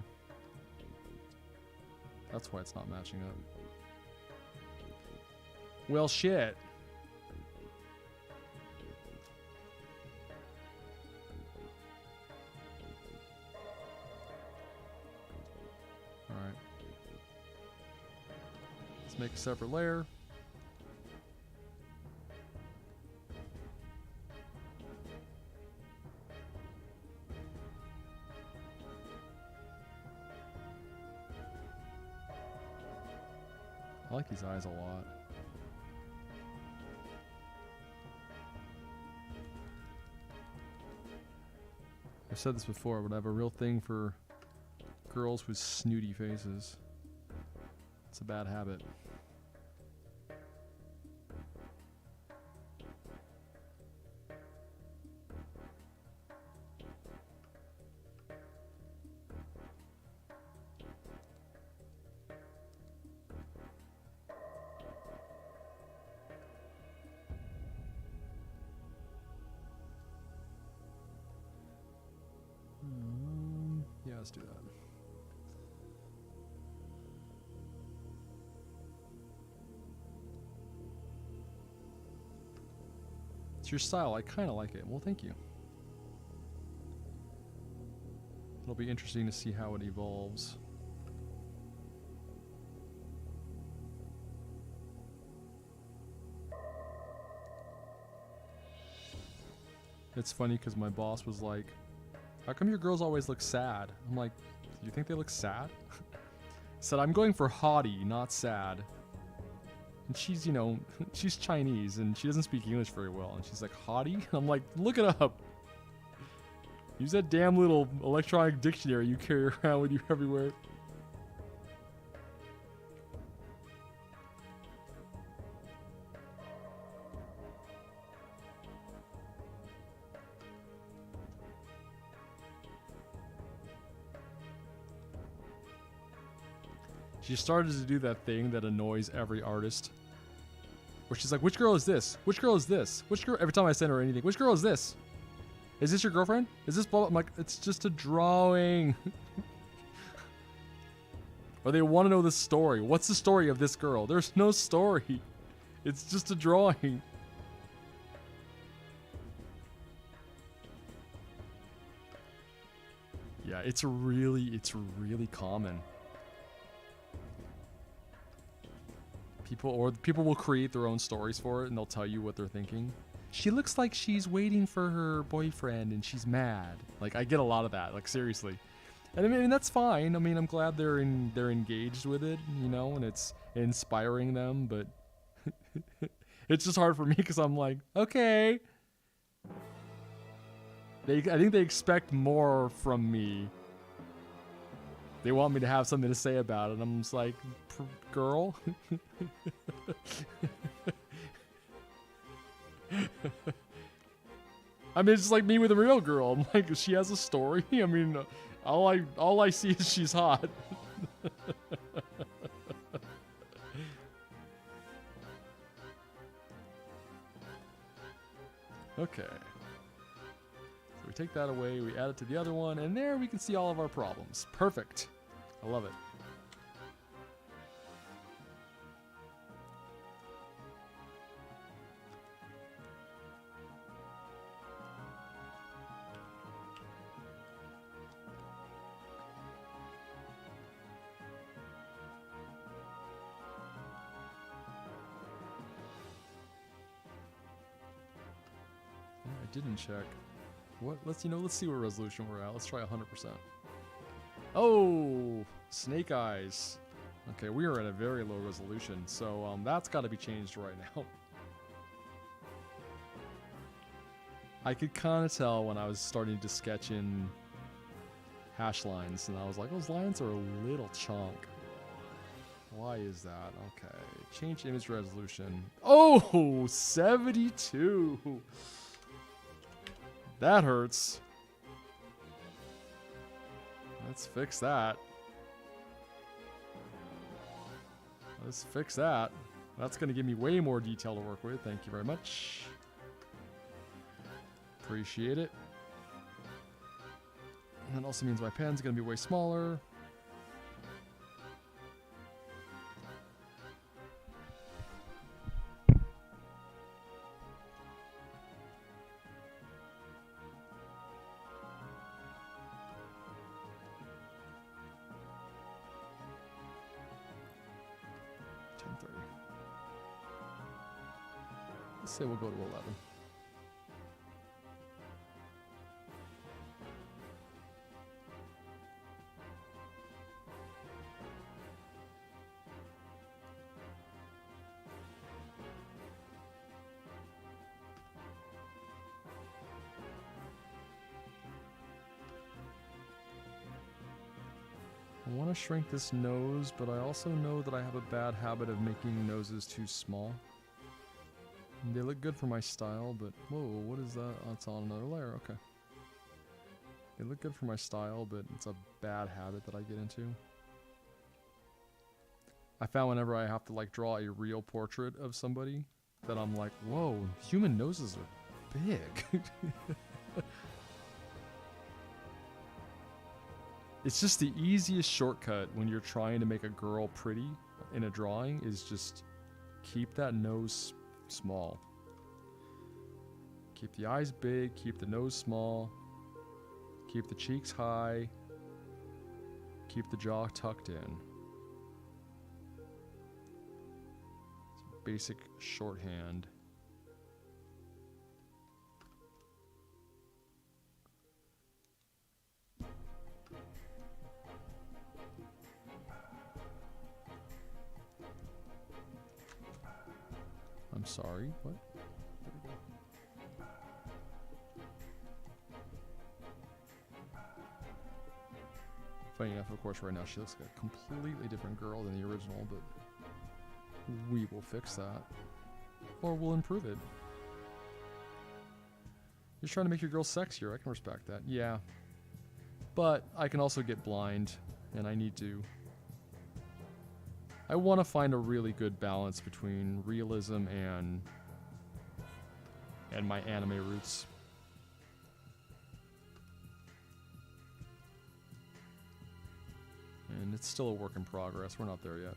That's why it's not matching up. Well, shit. Alright. Let's make a separate layer. I like these eyes a lot. I've said this before, but I have a real thing for girls with snooty faces. It's a bad habit. Yeah, let's do that. It's your style. I kind of like it. Well, thank you. It'll be interesting to see how it evolves. It's funny because my boss was like, how come your girls always look sad? I'm like, do you think they look sad? Said, I'm going for haughty, not sad. And she's, you know, she's Chinese and she doesn't speak English very well. And she's like, hottie? I'm like, look it up. Use that damn little electronic dictionary you carry around with you everywhere. She started to do that thing that annoys every artist. Where she's like, which girl is this? Which girl is this? Which girl? Every time I send her anything, which girl is this? Is this your girlfriend? Is this blah, blah? I'm like, it's just a drawing. Or they want to know the story. What's the story of this girl? There's no story. It's just a drawing. Yeah, it's really common. People will create their own stories for it and they'll tell you what they're thinking. She looks like she's waiting for her boyfriend and she's mad. Like, I get a lot of that, like, seriously. And I mean, that's fine. I mean, I'm glad they're engaged with it, you know, and it's inspiring them, but it's just hard for me because I'm like, okay. I think they expect more from me. They want me to have something to say about it, and I'm just like, girl? I mean, it's just like me with a real girl. I'm like, she has a story. I mean, all I see is she's hot. Okay. So we take that away, we add it to the other one, and there we can see all of our problems. Perfect. I love it. I didn't check. What? Let's see what resolution we're at. Let's try 100%. Oh, snake eyes. Okay, we are at a very low resolution, so that's got to be changed right now. I could kind of tell when I was starting to sketch in hash lines, and I was like, those lines are a little chunk. Why is that? Okay, change image resolution. Oh, 72. That hurts. Let's fix that. Let's fix that. That's going to give me way more detail to work with. Thank you very much. Appreciate it. And that also means my pen's going to be way smaller. Let's say we'll go to 11. I want to shrink this nose, but I also know that I have a bad habit of making noses too small. They look good for my style, but whoa, what is that? Oh, it's on another layer, okay. They look good for my style, but it's a bad habit that I get into. I found whenever I have to like draw a real portrait of somebody, that I'm like, whoa, human noses are big. It's just the easiest shortcut when you're trying to make a girl pretty in a drawing is just keep that nose small. Keep the eyes big, keep the nose small, keep the cheeks high, keep the jaw tucked in. It's basic shorthand. sorry. What? Funny enough, of course, right now she looks like a completely different girl than the original, but we will fix that. Or we'll improve it. You're trying to make your girl sexier. I can respect that. Yeah. But I can also get blind, and I need to. I want to find a really good balance between realism and my anime roots. And it's still a work in progress. We're not there yet.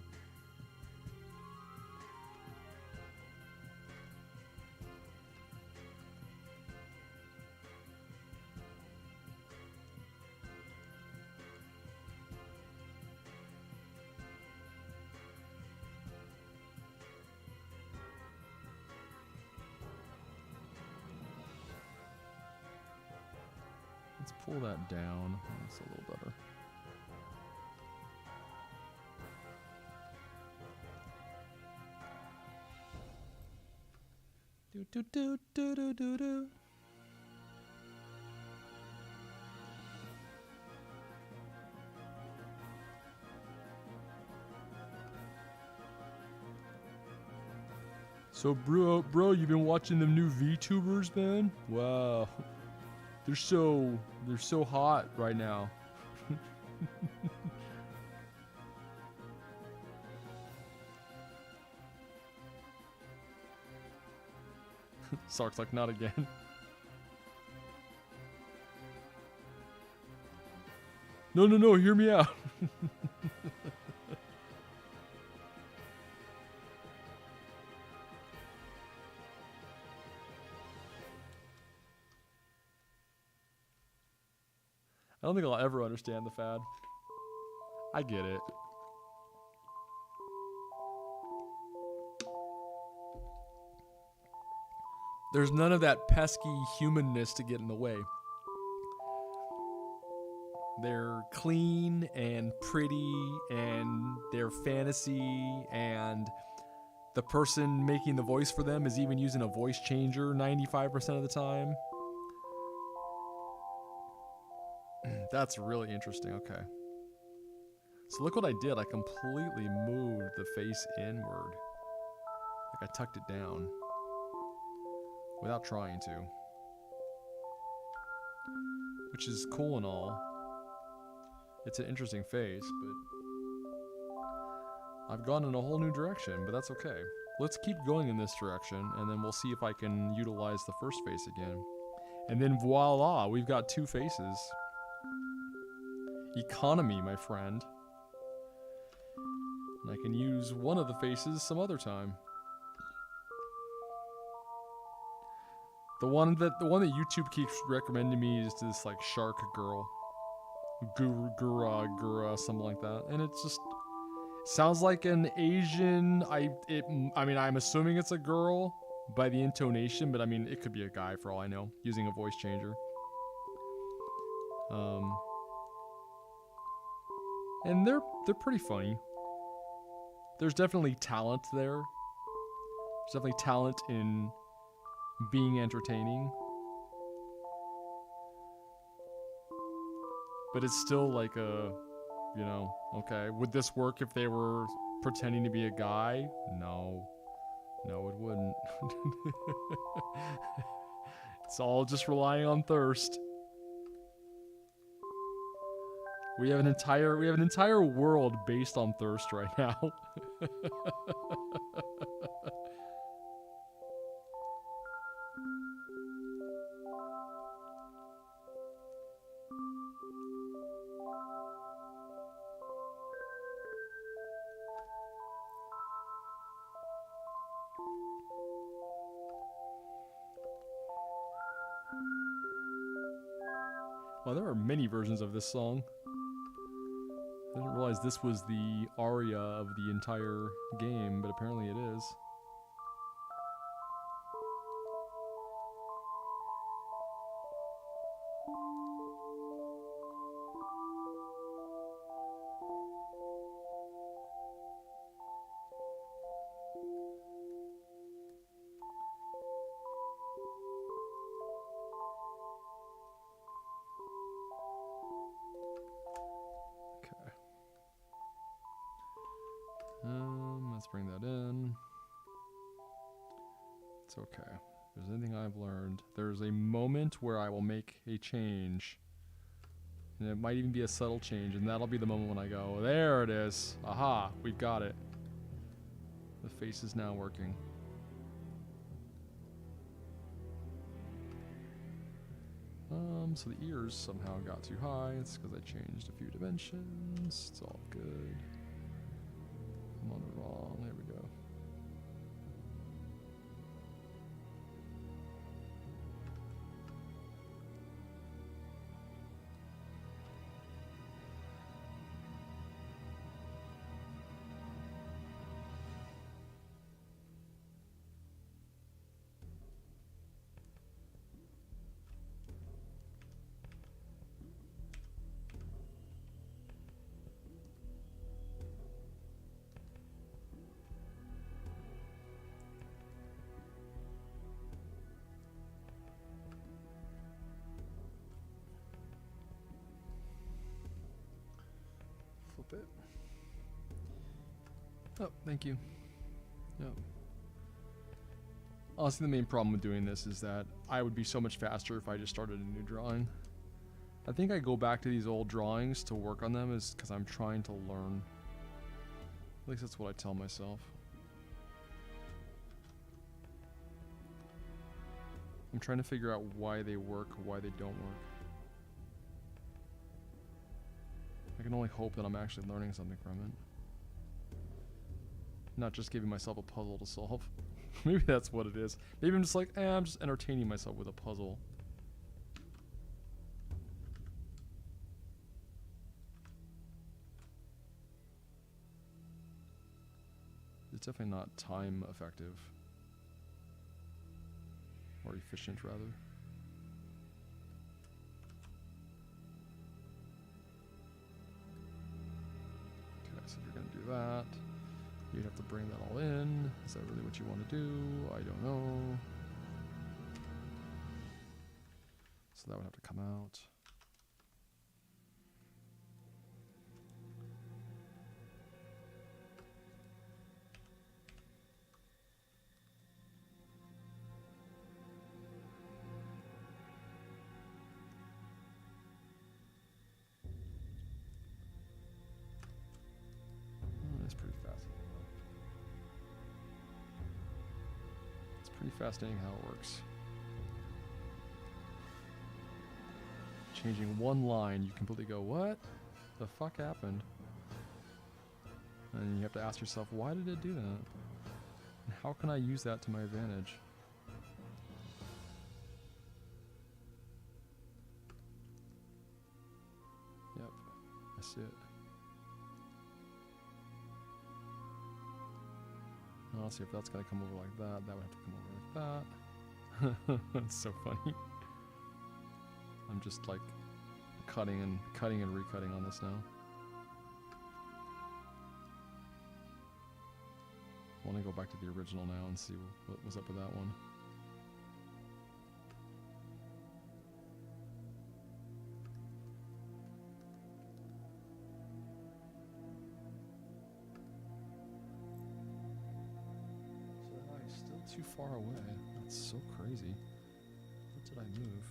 Let's pull that down. That's a little better. Do do do do do do do. So bro, you've been watching them new VTubers, man? Wow. They're so hot right now. Sark's like, not again. No, hear me out. I don't think I'll ever understand the fad. I get it. There's none of that pesky humanness to get in the way. They're clean and pretty and they're fantasy, and the person making the voice for them is even using a voice changer 95% of the time. That's really interesting. Okay. So look what I did. I completely moved the face inward. Like I tucked it down. Without trying to. Which is cool and all. It's an interesting face, but I've gone in a whole new direction, but that's okay. Let's keep going in this direction, and then we'll see if I can utilize the first face again. And then voila, we've got two faces. Economy, my friend. And I can use one of the faces some other time. The one that YouTube keeps recommending me is this like shark girl. Gura, something like that. And it just sounds like an Asian. I mean, I'm assuming it's a girl by the intonation, but I mean, it could be a guy for all I know, using a voice changer. And they're pretty funny. There's definitely talent there. There's definitely talent in being entertaining. But it's still like a, you know, okay, would this work if they were pretending to be a guy? No. No, it wouldn't. It's all just relying on thirst. We have an entire world based on thirst right now. Well, there are many versions of this song. I didn't realize this was the aria of the entire game, but apparently it is. bring that in. It's okay. If there's anything I've learned, there's a moment where I will make a change. And it might even be a subtle change, and that'll be the moment when I go, there it is. Aha, we've got it. The face is now working. So the ears somehow got too high. It's because I changed a few dimensions. It's all good. I'm on the wrong. There we go. Flip it. Oh, thank you. Yep. Honestly, the main problem with doing this is that I would be so much faster if I just started a new drawing. I think I go back to these old drawings to work on them is because I'm trying to learn. At least that's what I tell myself. I'm trying to figure out why they work, why they don't work. I can only hope that I'm actually learning something from it. Not just giving myself a puzzle to solve. Maybe that's what it is. Maybe I'm just like, I'm just entertaining myself with a puzzle. It's definitely not time effective. Or efficient, rather. Okay, so you're going to do that. You'd have to bring that all in. Is that really what you want to do? I don't know. So that would have to come out. That's pretty fascinating. It's pretty fascinating how it works. Changing one line, you completely go, what the fuck happened? And you have to ask yourself, why did it do that? And how can I use that to my advantage? Yep, I see it. Honestly, if that's gonna come over like that, that would have to come over like that. That's so funny. I'm just like cutting and recutting on this now. I want to go back to the original now and see what was up with that one. So I'm still too far away. That's so crazy. What did I move?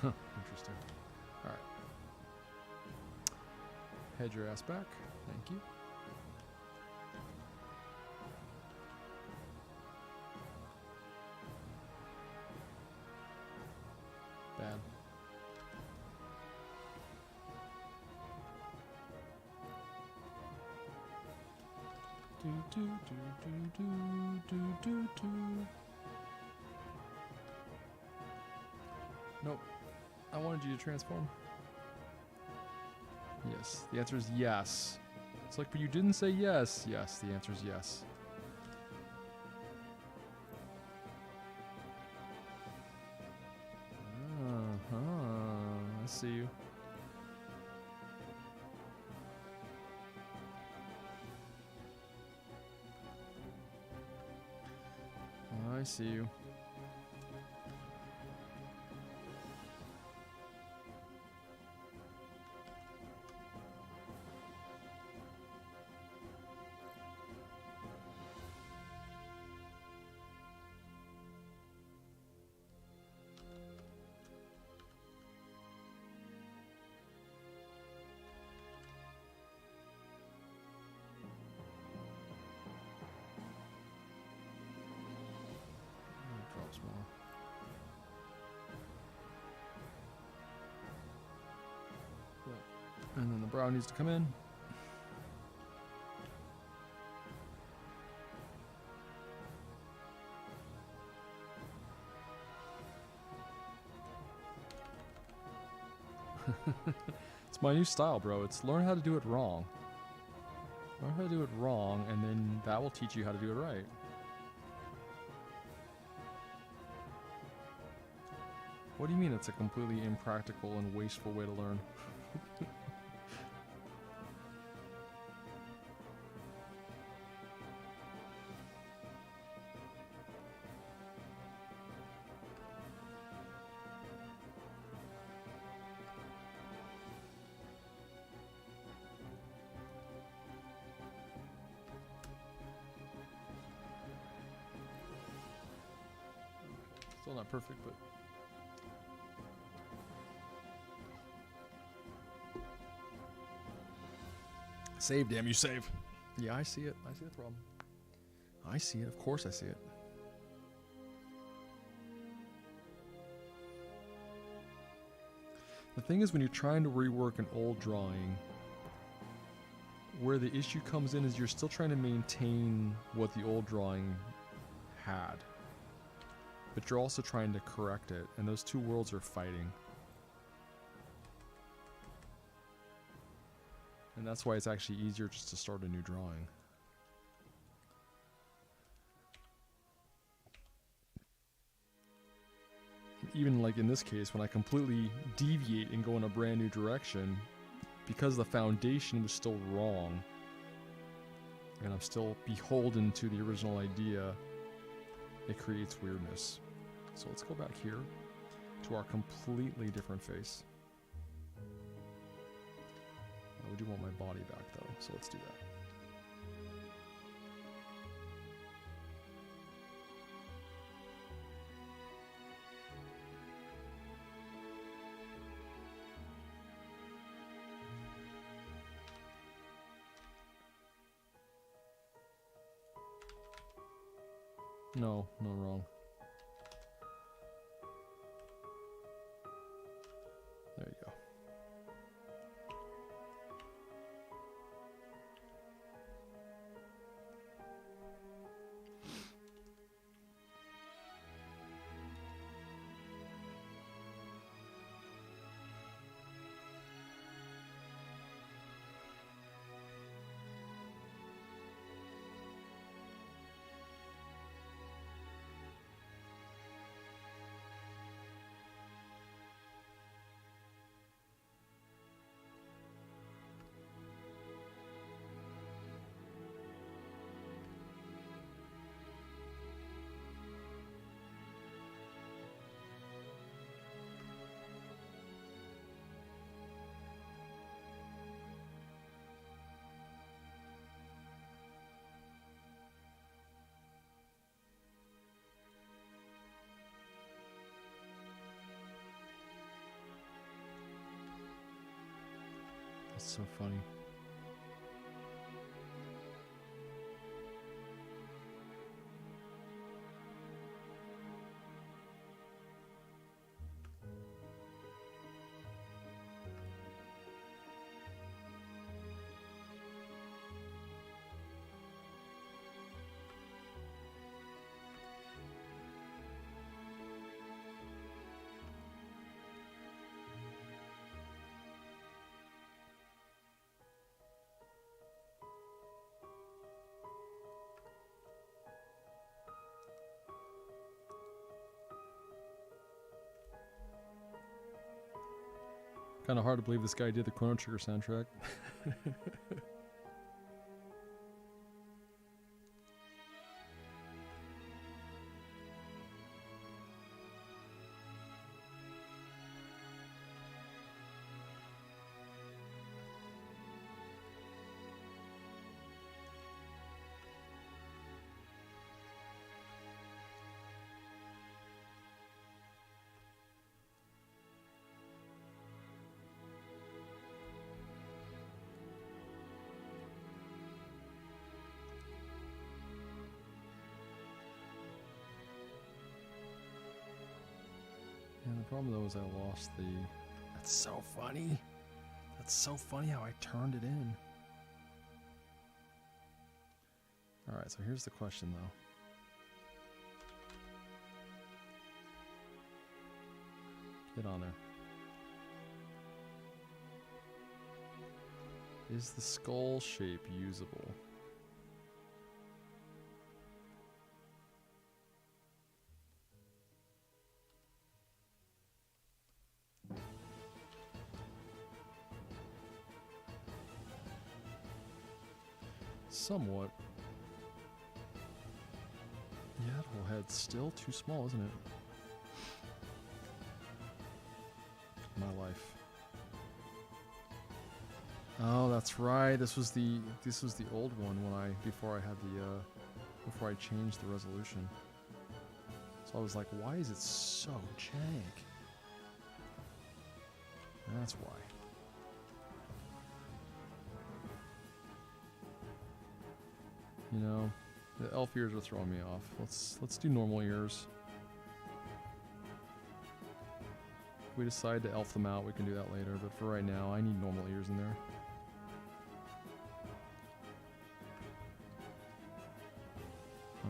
Interesting. Alright. Head your ass back. Thank you. Bad. Do do do do do do do do. Nope. I wanted you to transform. Yes. The answer is yes. It's like, but you didn't say yes. Yes, the answer is yes. Uh-huh. see you. I see you. Drops more. And then the brown needs to come in. It's my new style, bro. It's learn how to do it wrong. Learn how to do it wrong, and then that will teach you how to do it right. What do you mean it's a completely impractical and wasteful way to learn? Still not perfect, but... Save, damn you, save. Yeah, I see it. I see the problem. I see it. Of course I see it. The thing is, when you're trying to rework an old drawing, where the issue comes in is you're still trying to maintain what the old drawing had. But you're also trying to correct it, and those two worlds are fighting. And that's why it's actually easier just to start a new drawing. Even like in this case, when I completely deviate and go in a brand new direction, because the foundation was still wrong, and I'm still beholden to the original idea, it creates weirdness. So let's go back here to our completely different face. I do want my body back though, so let's do that. No, no, wrong. There you go. That's so funny. Kind of hard to believe this guy did the Chrono Trigger soundtrack. The problem though is I lost the... That's so funny. That's so funny how I turned it in. Alright, so here's the question though. Get on there. Is the skull shape usable? Somewhat. Yeah, that whole head's still too small, isn't it? My life. Oh, that's right. This was the old one when before I changed the resolution. So I was like, why is it so jank? That's why. You know, the elf ears are throwing me off. Let's do normal ears. If we decide to elf them out, we can do that later, but for right now, I need normal ears in there.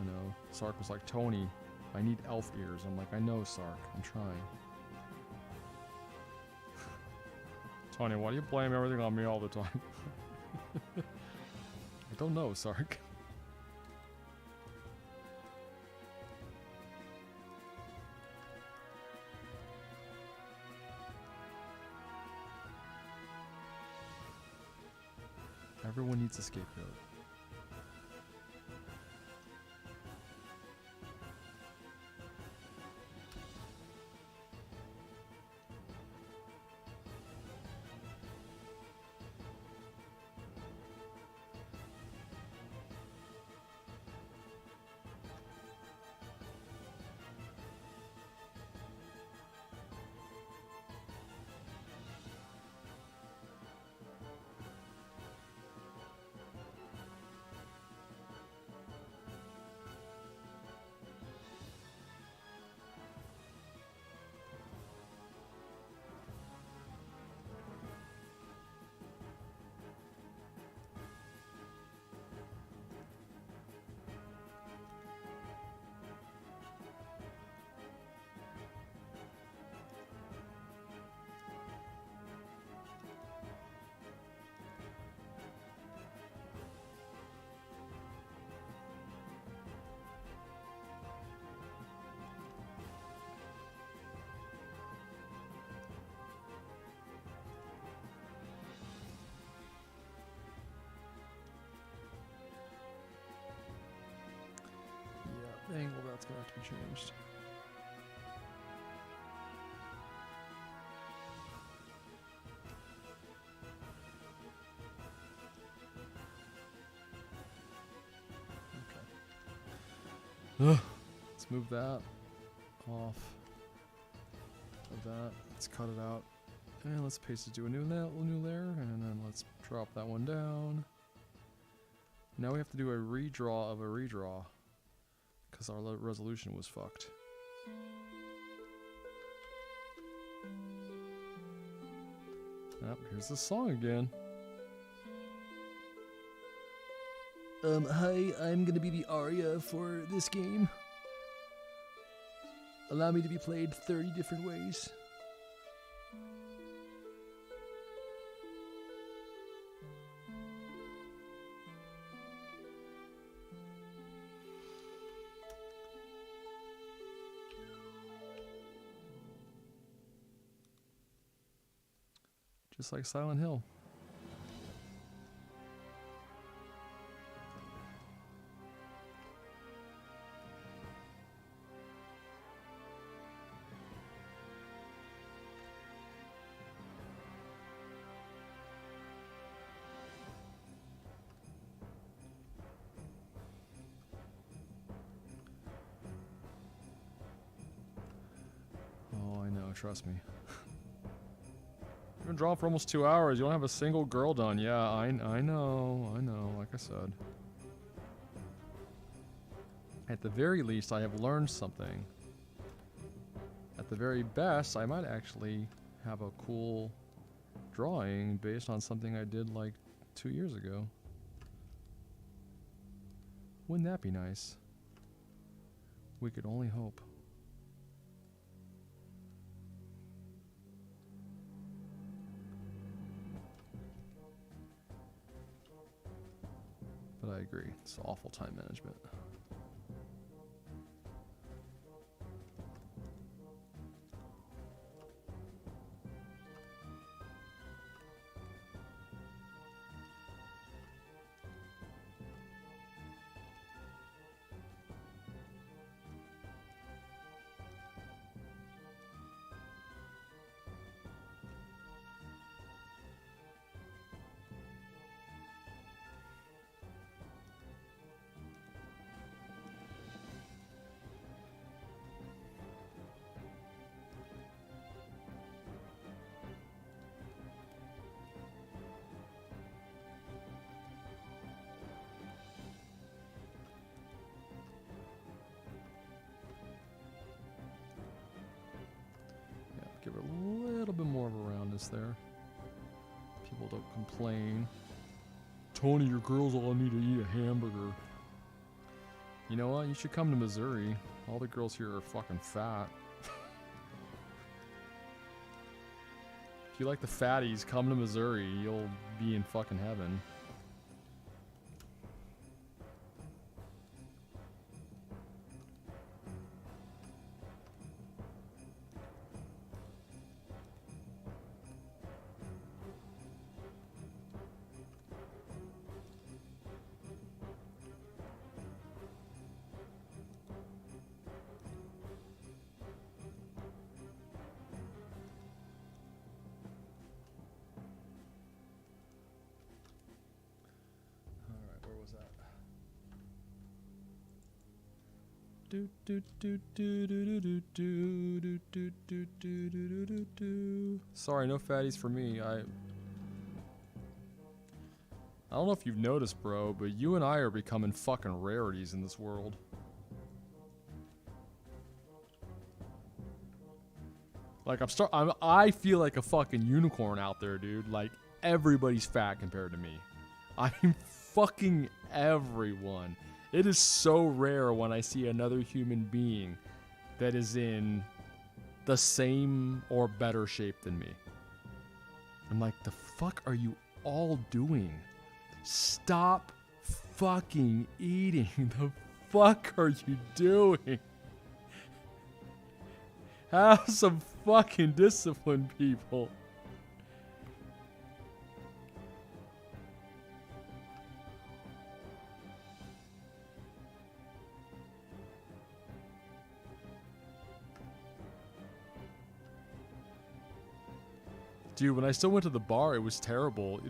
I know. Sark was like, Tony, I need elf ears. I'm like, I know, Sark. I'm trying. Tony, why do you blame everything on me all the time? I don't know, Sark. Everyone needs a scapegoat. The angle, that's gonna have to be changed. Okay. Let's move that off of that. Let's cut it out. And let's paste it to a new layer, and then let's drop that one down. Now we have to do a redraw of a redraw, because our resolution was fucked. Yep, here's the song again. Hi, I'm gonna be the aria for this game. Allow me to be played 30 different ways. Just like Silent Hill. Oh, I know, trust me. You've been drawing for almost 2 hours. You don't have a single girl done. Yeah, I know, like I said. At the very least, I have learned something. At the very best, I might actually have a cool drawing based on something I did like 2 years ago. Wouldn't that be nice? We could only hope. But I agree, it's awful time management. Give her a little bit more of a roundness there. People don't complain. Tony, your girls all need to eat a hamburger. You know what? You should come to Missouri. All the girls here are fucking fat. If you like the fatties, come to Missouri. You'll be in fucking heaven. Sorry, no fatties for me. I don't know if you've noticed, bro, but you and I are becoming fucking rarities in this world. Like I feel like a fucking unicorn out there, dude. Like everybody's fat compared to me. I'm fucking everyone. It is so rare when I see another human being that is in the same or better shape than me. I'm like, the fuck are you all doing? Stop fucking eating. The fuck are you doing? Have some fucking discipline, people. Dude, when I still went to the bar, it was terrible.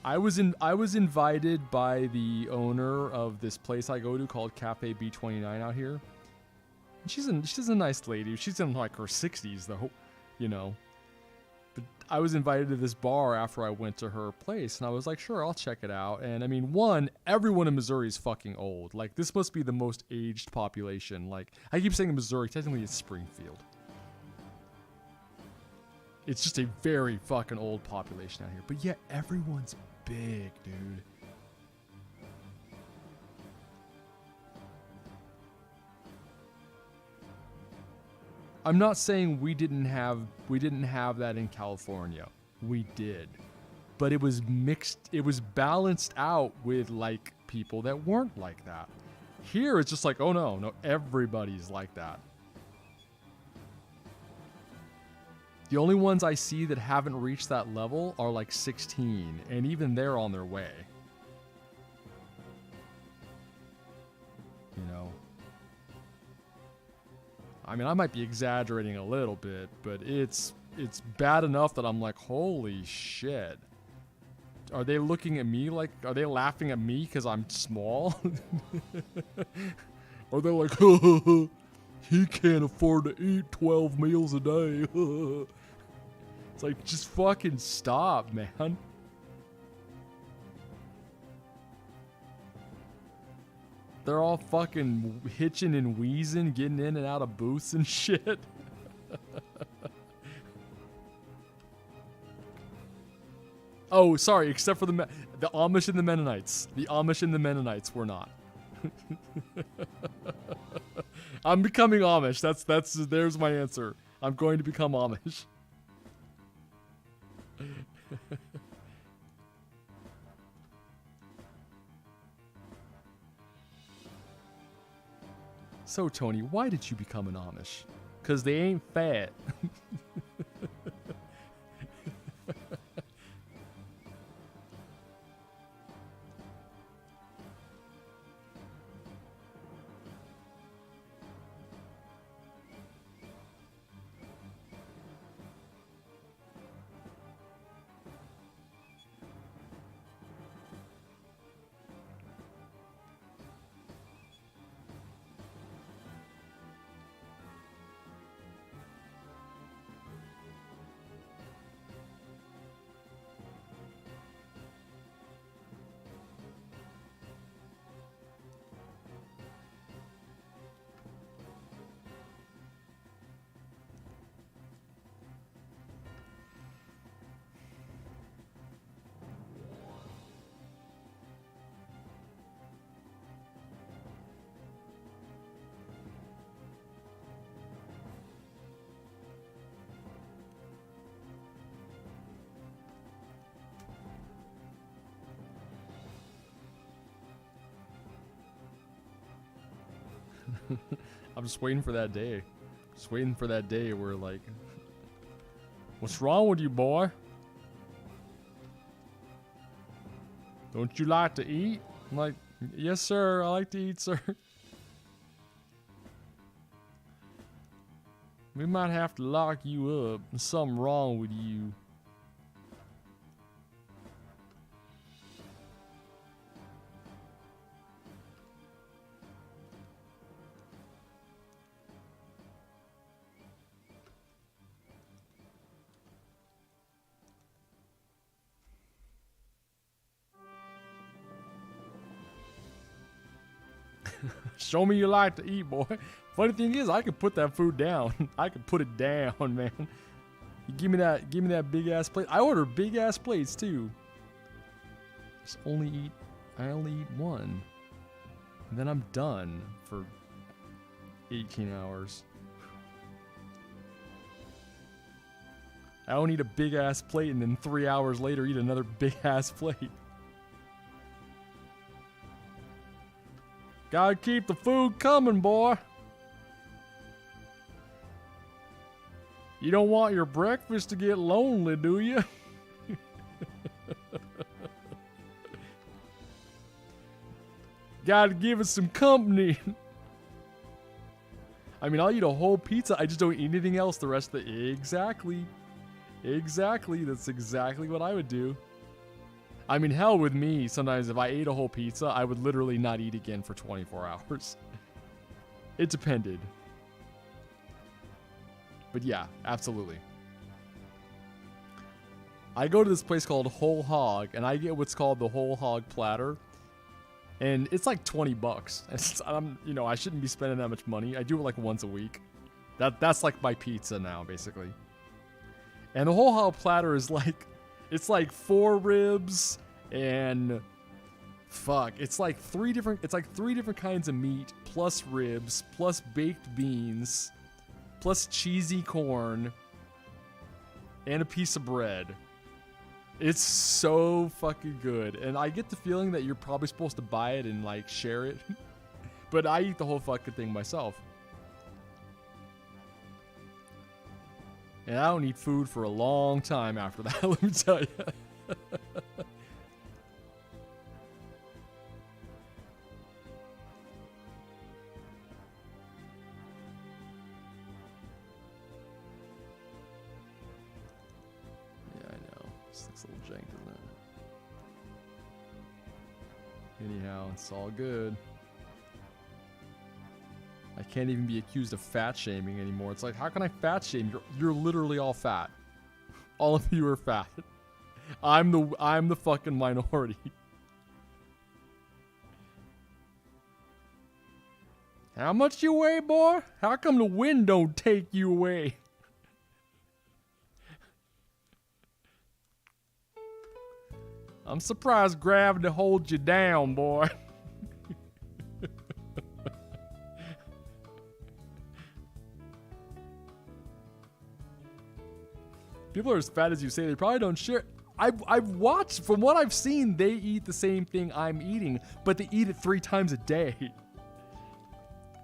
I was invited by the owner of this place I go to called Cafe B29 out here. She's a nice lady. She's in like her 60s though, you know. But I was invited to this bar after I went to her place, and I was like, sure, I'll check it out. And I mean, one, everyone in Missouri is fucking old. Like, this must be the most aged population. Like, I keep saying Missouri, technically it's Springfield. It's just a very fucking old population out here. But yeah, everyone's big, dude. I'm not saying we didn't have that in California. We did. But it was mixed, it was balanced out with like people that weren't like that. Here it's just like, oh no, everybody's like that. The only ones I see that haven't reached that level are like 16, and even they're on their way. You know? I mean, I might be exaggerating a little bit, but it's bad enough that I'm like, holy shit. Are they looking at me like, are they laughing at me because I'm small? Are they like, he can't afford to eat 12 meals a day. It's like, just fucking stop, man. They're all fucking hitching and wheezing, getting in and out of booths and shit. Oh, sorry, except for the Amish and the Mennonites. The Amish and the Mennonites were not. I'm becoming Amish. There's my answer. I'm going to become Amish. So, Tony, why did you become an Amish? 'Cause they ain't fat. I'm just waiting for that day. Just waiting for that day where, like, what's wrong with you, boy? Don't you like to eat? I'm like, yes, sir. I like to eat, sir. We might have to lock you up. There's something wrong with you. Show me you like to eat, boy. Funny thing is, I could put that food down. I could put it down, man. You give me that big ass plate. I order big ass plates too. I only eat one. And then I'm done for 18 hours. I don't eat a big ass plate and then 3 hours later eat another big ass plate. Gotta keep the food coming, boy. You don't want your breakfast to get lonely, do you? Gotta give it some company. I mean, I'll eat a whole pizza. I just don't eat anything else the rest of the... Exactly. Exactly. That's exactly what I would do. I mean, hell with me, sometimes if I ate a whole pizza, I would literally not eat again for 24 hours. It depended. But yeah, absolutely. I go to this place called Whole Hog, and I get what's called the Whole Hog platter. And it's like 20 bucks. I shouldn't be spending that much money. I do it like once a week. That's like my pizza now, basically. And the Whole Hog platter is like... It's like 4 ribs and fuck. It's like three different kinds of meat plus ribs plus baked beans plus cheesy corn and a piece of bread. It's so fucking good. And I get the feeling that you're probably supposed to buy it and like share it. But I eat the whole fucking thing myself. And I don't need food for a long time after that, let me tell you. Yeah, I know. This looks a little jank, doesn't it? Anyhow, it's all good. I can't even be accused of fat shaming anymore. It's like, how can I fat shame? You're literally all fat. All of you are fat. I'm the fucking minority. How much you weigh, boy? How come the wind don't take you away? I'm surprised gravity holds you down, boy. People are as fat as you say. They probably don't share. I've watched, from what I've seen, they eat the same thing I'm eating, but they eat it 3 times a day.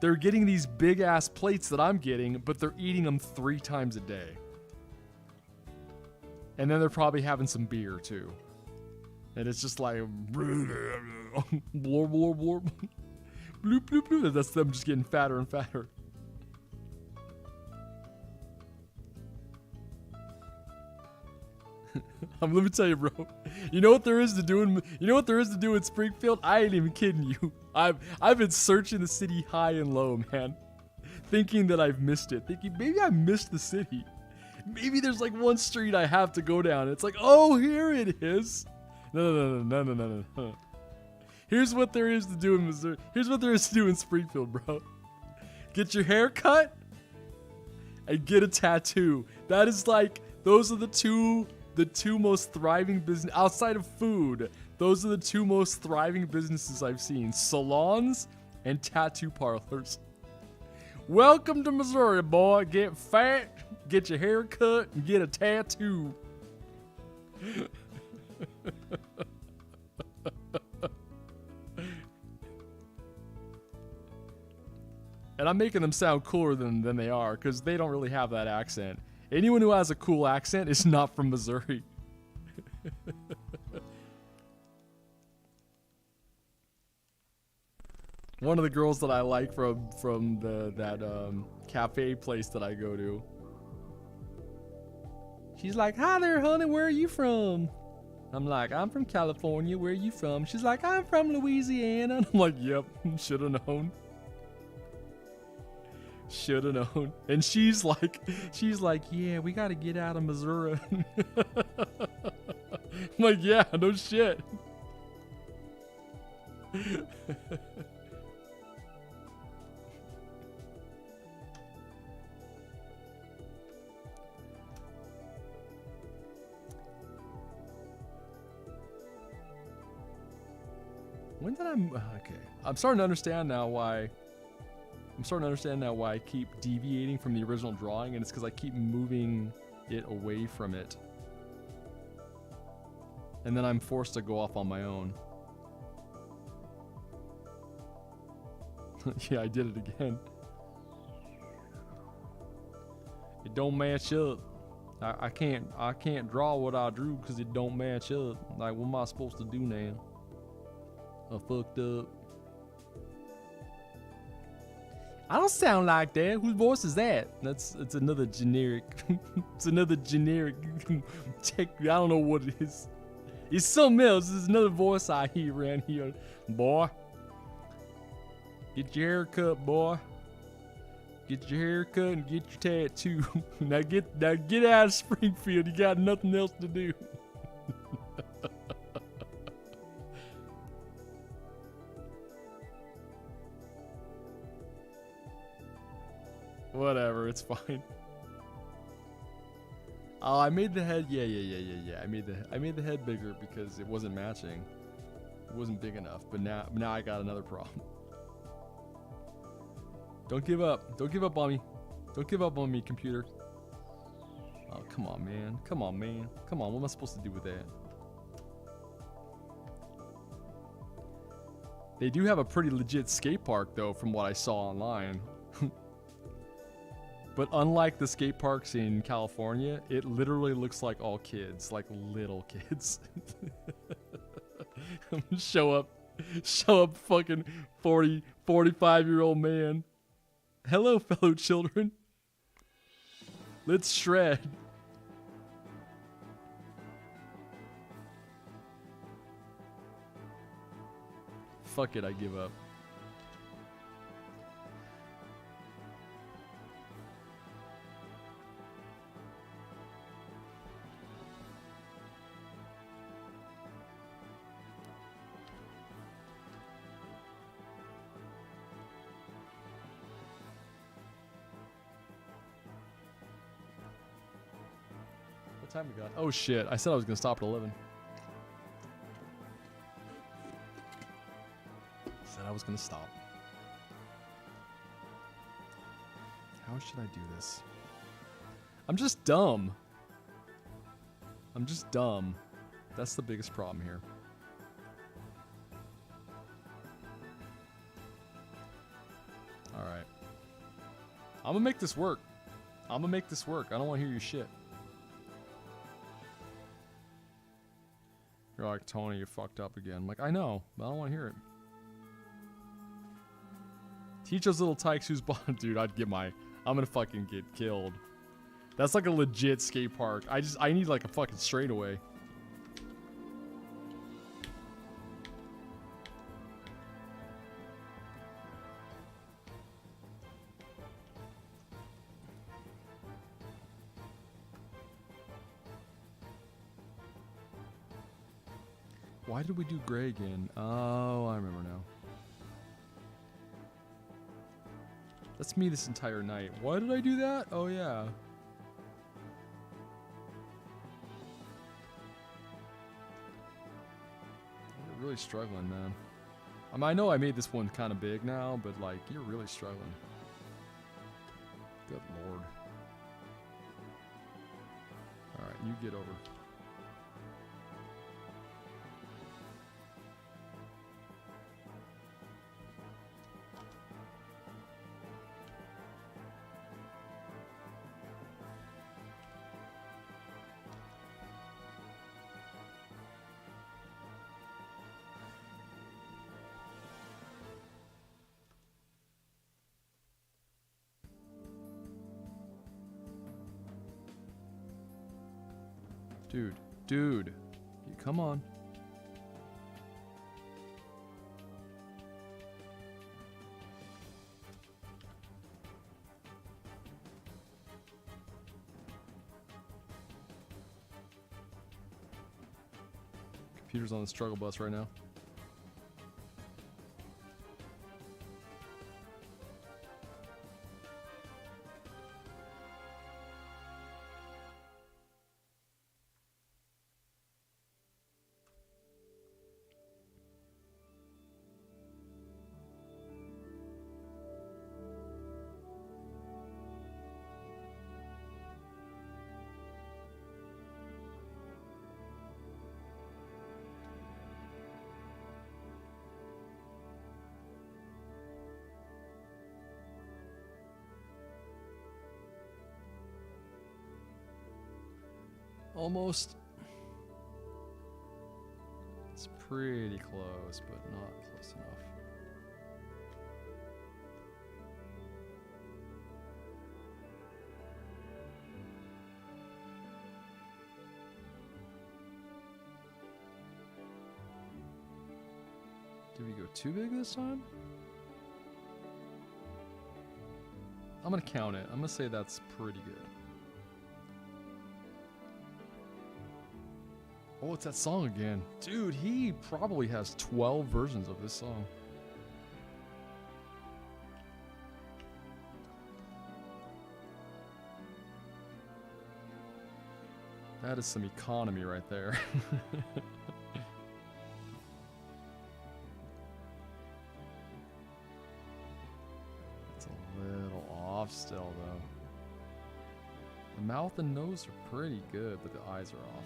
They're getting these big ass plates that I'm getting, but they're eating them 3 times a day. And then they're probably having some beer too. And it's just like, blor, blor, blor. Bloop, bloop, bloop. That's them just getting fatter and fatter. Let me tell you, bro. You know what there is to do in Springfield? I ain't even kidding you. I've been searching the city high and low, man. Thinking that I've missed it. Thinking maybe I missed the city. Maybe there's like one street I have to go down. It's like, oh, here it is. No. Here's what there is to do in Missouri. Here's what there is to do in Springfield, bro. Get your hair cut and get a tattoo. That is like, those are the two most thriving business outside of food. Those are the 2 most thriving businesses I've seen: salons and tattoo parlors. Welcome to Missouri, boy. Get fat, get your hair cut, and get a tattoo. And I'm making them sound cooler than they are, because they don't really have that accent. Anyone who has a cool accent is not from Missouri. One of the girls that I like from that cafe place that I go to, she's like, "Hi there, honey, where are you from?" I'm like, "I'm from California. Where are you from?" She's like, "I'm from Louisiana." And I'm like, "Yep, shoulda known. Shoulda known." And she's like, "Yeah, we gotta get out of Missouri." I'm like, "Yeah, no shit." When did okay. I'm starting to understand now why I keep deviating from the original drawing, and it's because I keep moving it away from it. And then I'm forced to go off on my own. Yeah, I did it again. It don't match up. I can't draw what I drew because it don't match up. Like, what am I supposed to do now? I fucked up. I don't sound like that. Whose voice is that? It's another generic. It's another generic tech. I don't know what it is. It's something else. It's another voice I hear around here. Boy, get your hair cut, boy. Get your hair cut and get your tattoo. Now get out of Springfield. You got nothing else to do. Whatever, it's fine. Oh, I made the head. Yeah. I made the head bigger because it wasn't matching. It wasn't big enough. But now I got another problem. Don't give up. Don't give up on me. Don't give up on me, computer. Oh, come on, man. Come on, man. Come on. What am I supposed to do with that? They do have a pretty legit skate park, though, from what I saw online. But unlike the skate parks in California, it literally looks like all kids, like little kids. show up fucking 40, 45-year-old man. Hello, fellow children. Let's shred. Fuck it, I give up. What time we got? Oh shit, I said I was gonna stop at 11. Said I was gonna stop. How should I do this? I'm just dumb. I'm just dumb. That's the biggest problem here. Alright. I'm gonna make this work. I'm gonna make this work. I don't wanna hear your shit. You're like, Tony, you fucked up again. I'm like, I know, but I don't want to hear it. Teach those little tykes who's bought. Dude, I'm gonna fucking get killed. That's like a legit skate park. I need like a fucking straightaway. Why did we do gray again? Oh, I remember now. That's me this entire night. Why did I do that? Oh, yeah. You're really struggling, man. I mean, I know I made this one kind of big now, but, like, you're really struggling. Good lord. Alright, you get over. Dude, come on. Computer's on the struggle bus right now. Almost. It's pretty close, but not close enough. Did we go too big this time? I'm gonna count it. I'm gonna say that's pretty good. Oh, it's that song again. Dude, he probably has 12 versions of this song. That is some economy right there. It's a little off still, though. The mouth and nose are pretty good, but the eyes are off.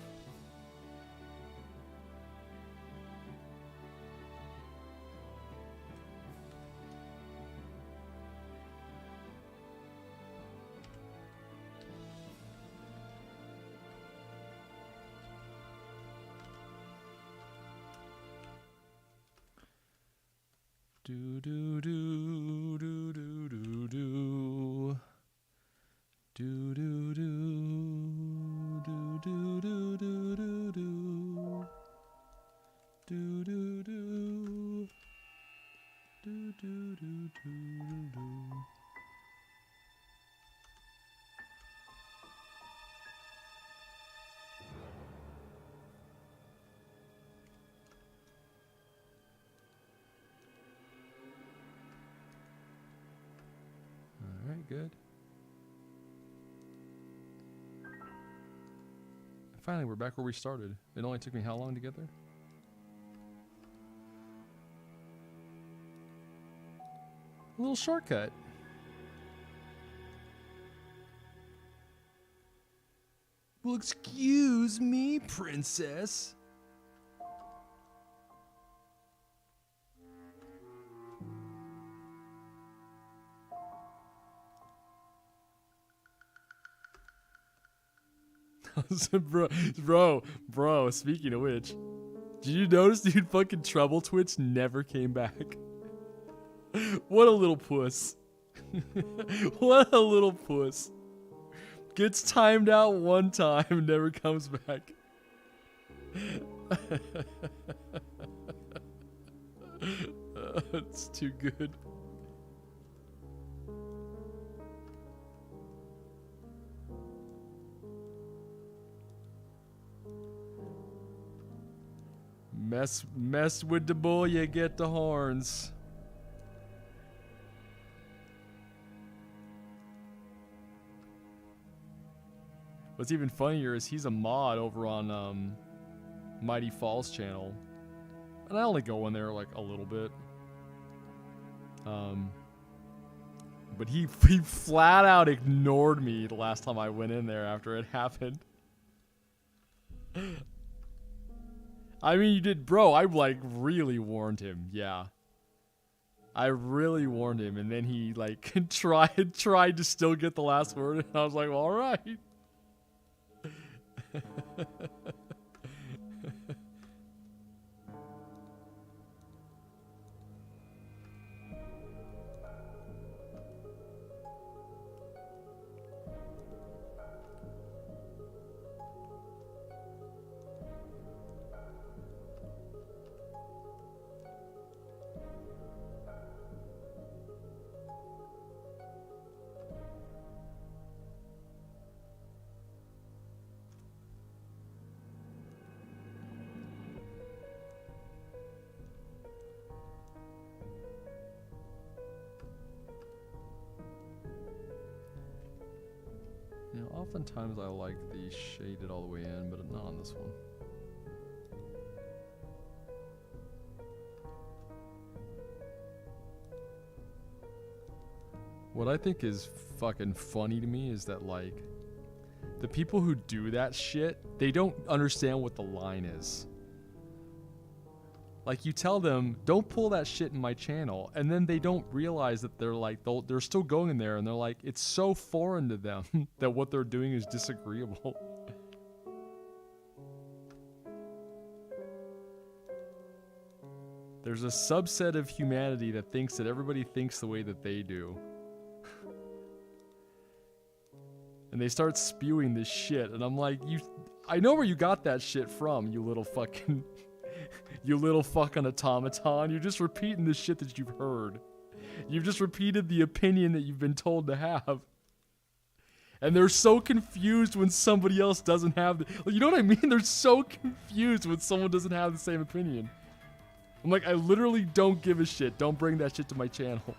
Do do do do do do do. Do do do do do do do do do. Do do do. Do do do do do. All right, good. Finally, we're back where we started. It only took me how long to get there? A little shortcut. Well, excuse me, princess. bro, speaking of which, did you notice dude fucking Trouble Twitch never came back? What a little puss. What a little puss. Gets timed out one time, never comes back. It's too good. Mess with the bull, you get the horns. What's even funnier is he's a mod over on Mighty Falls channel, and I only go in there like a little bit. But he flat out ignored me the last time I went in there after it happened. I mean, you did, bro. I like really warned him. Yeah, I really warned him, and then he like tried to still get the last word, and I was like, well, all right. You know, oftentimes I like the shaded all the way in, but not on this one. What I think is fucking funny to me is that, like, the people who do that shit, they don't understand what the line is. Like, you tell them, don't pull that shit in my channel, and then they don't realize that they're like, they're still going in there, and they're like, it's so foreign to them that what they're doing is disagreeable. There's a subset of humanity that thinks that everybody thinks the way that they do. And they start spewing this shit, and I'm like, I know where you got that shit from, you little fucking... You little fucking automaton. You're just repeating the shit that you've heard. You've just repeated the opinion that you've been told to have. And they're so confused when somebody else doesn't have you know what I mean? They're so confused when someone doesn't have the same opinion. I'm like, I literally don't give a shit. Don't bring that shit to my channel.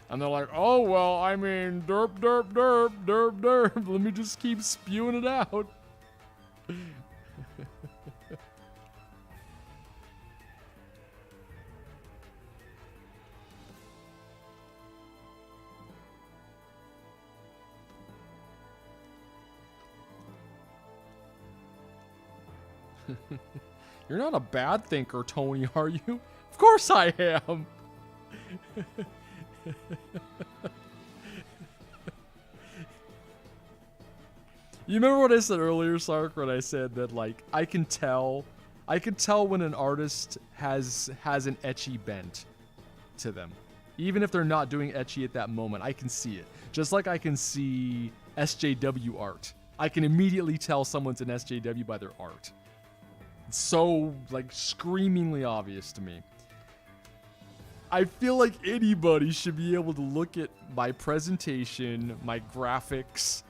And they're like, oh, well, I mean, derp, derp, derp, derp, derp. Let me just keep spewing it out. You're not a bad thinker, Tony, are you? Of course I am. You remember what I said earlier, Sark, when I said that, like, I can tell I can tell when an artist has an ecchi bent to them. Even if they're not doing ecchi at that moment, I can see it. Just like I can see SJW art. I can immediately tell someone's an SJW by their art. It's so, like, screamingly obvious to me. I feel like anybody should be able to look at my presentation, my graphics,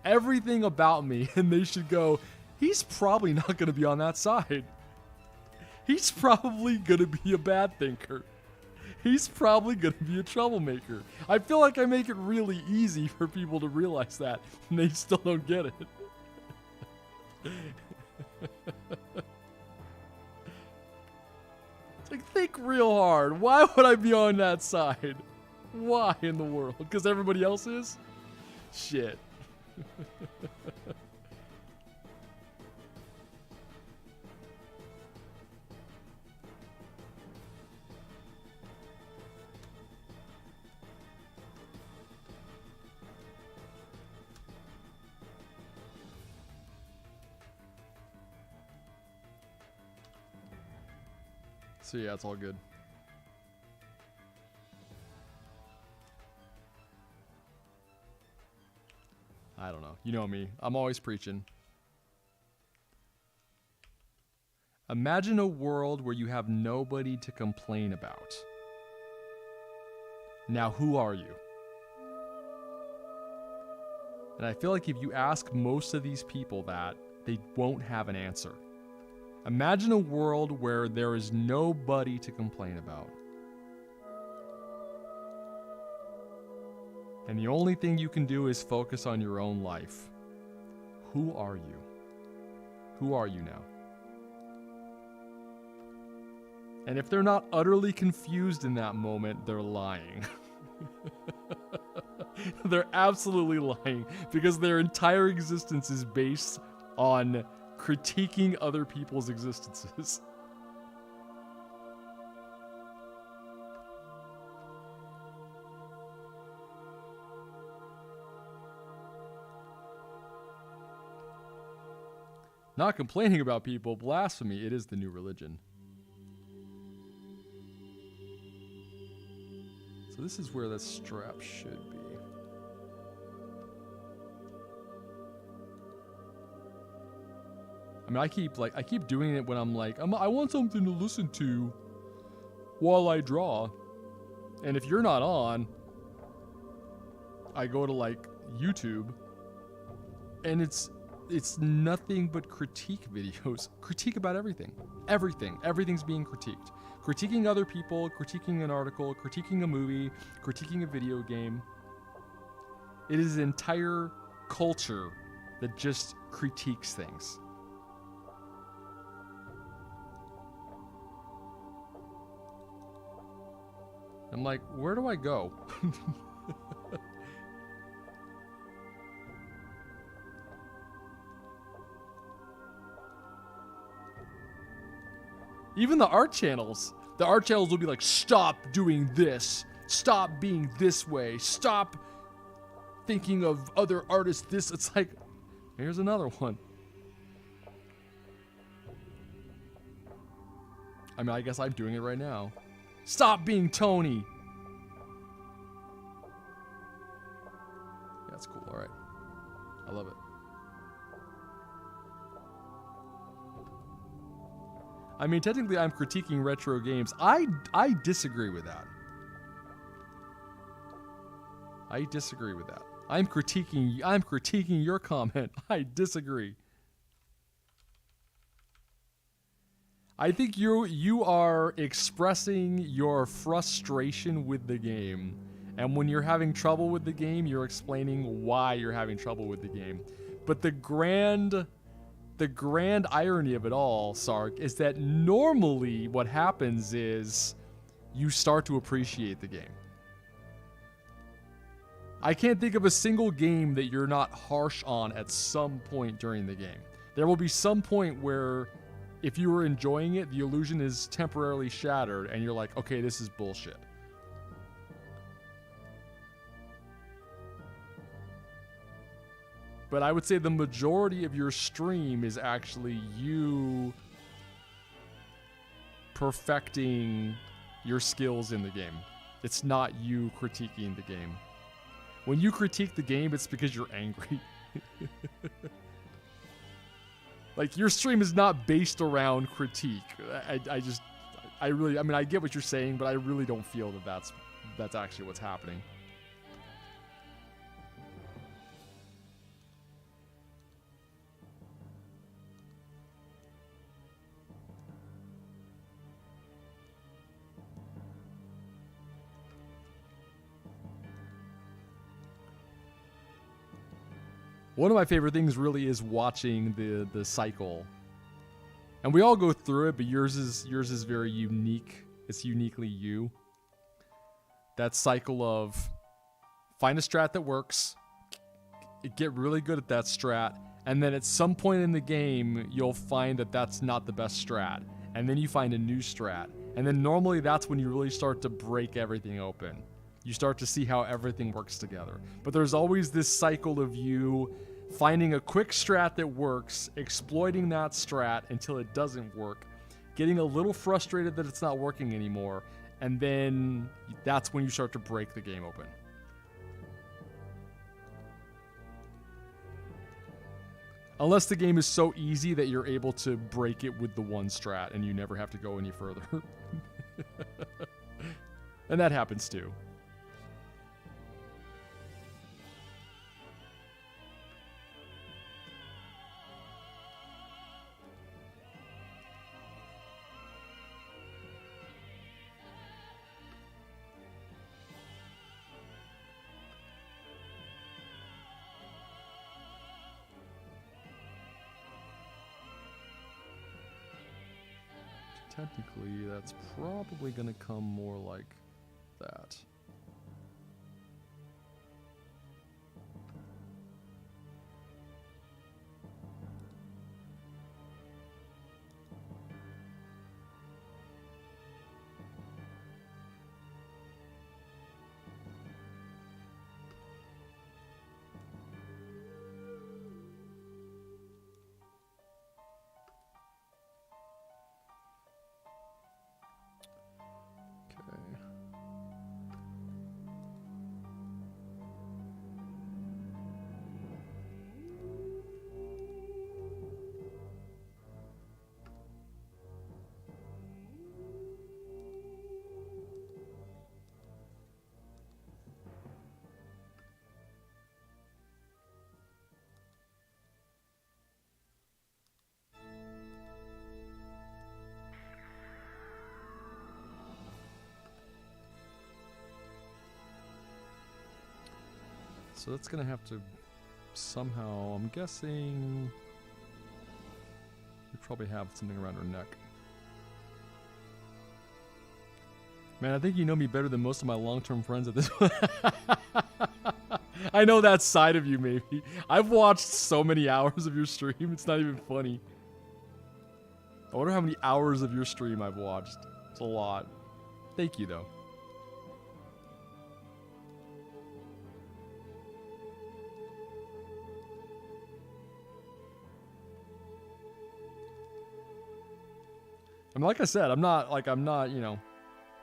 everything about me, and they should go, he's probably not going to be on that side. He's probably going to be a bad thinker. He's probably going to be a troublemaker. I feel like I make it really easy for people to realize that, and they still don't get it. It's like, think real hard. Why would I be on that side? Why in the world? Because everybody else is? Shit. So yeah, it's all good. I don't know. You know me. I'm always preaching. Imagine a world where you have nobody to complain about. Now, who are you? And I feel like if you ask most of these people that, they won't have an answer. Imagine a world where there is nobody to complain about. And the only thing you can do is focus on your own life. Who are you? Who are you now? And if they're not utterly confused in that moment, they're lying. They're absolutely lying because their entire existence is based on critiquing other people's existences. Not complaining about people, blasphemy, it is the new religion. So this is where the strap should be. I mean, I keep doing it when I'm like, I want something to listen to while I draw. And if you're not on, I go to like YouTube and it's nothing but critique videos. Critique about everything. Everything's being critiqued. Critiquing other people, critiquing an article, critiquing a movie, critiquing a video game. It is an entire culture that just critiques things. I'm like, where do I go? Even the art channels will be like, stop doing this. Stop being this way. Stop thinking of other artists this. It's like, here's another one. I mean, I guess I'm doing it right now. Stop being Tony. Yeah, that's cool. All right. I love it. I mean, technically, I'm critiquing retro games. I disagree with that. I disagree with that. I'm critiquing your comment. I disagree. I think you are expressing your frustration with the game. And when you're having trouble with the game, you're explaining why you're having trouble with the game. But the grand irony of it all, Sark, is that normally what happens is you start to appreciate the game. I can't think of a single game that you're not harsh on at some point during the game. There will be some point where if you were enjoying it, the illusion is temporarily shattered and you're like, okay, this is bullshit. But I would say the majority of your stream is actually you perfecting your skills in the game. It's not you critiquing the game. When you critique the game, it's because you're angry. Like, your stream is not based around critique. I mean, I get what you're saying, but I really don't feel that that's actually what's happening. One of my favorite things really is watching the cycle. And we all go through it, but yours is very unique. It's uniquely you. That cycle of find a strat that works, get really good at that strat, and then at some point in the game, you'll find that that's not the best strat. And then you find a new strat. And then normally that's when you really start to break everything open. You start to see how everything works together. But there's always this cycle of you finding a quick strat that works, exploiting that strat until it doesn't work, getting a little frustrated that it's not working anymore, and then that's when you start to break the game open. Unless the game is so easy that you're able to break it with the one strat and you never have to go any further. And that happens too. Technically, that's probably going to come more like that. So that's gonna have to somehow, I'm guessing, we probably have something around her neck. Man, I think you know me better than most of my long-term friends at this point. I know that side of you, maybe. I've watched so many hours of your stream, it's not even funny. I wonder how many hours of your stream I've watched. It's a lot. Thank you, though. I mean, like I said, I'm not, you know,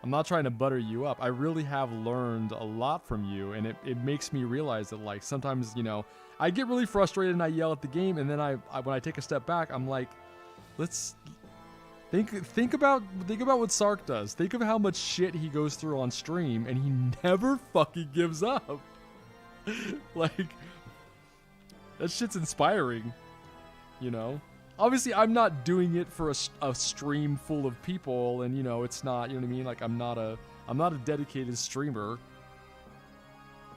I'm not trying to butter you up. I really have learned a lot from you, and it makes me realize that, like, sometimes, you know, I get really frustrated and I yell at the game, and then when I take a step back, I'm like, let's think about what Sark does. Think of how much shit he goes through on stream, and he never fucking gives up. Like, that shit's inspiring, you know? Obviously, I'm not doing it for a stream full of people, and, you know, it's not, you know what I mean? Like, I'm not a dedicated streamer.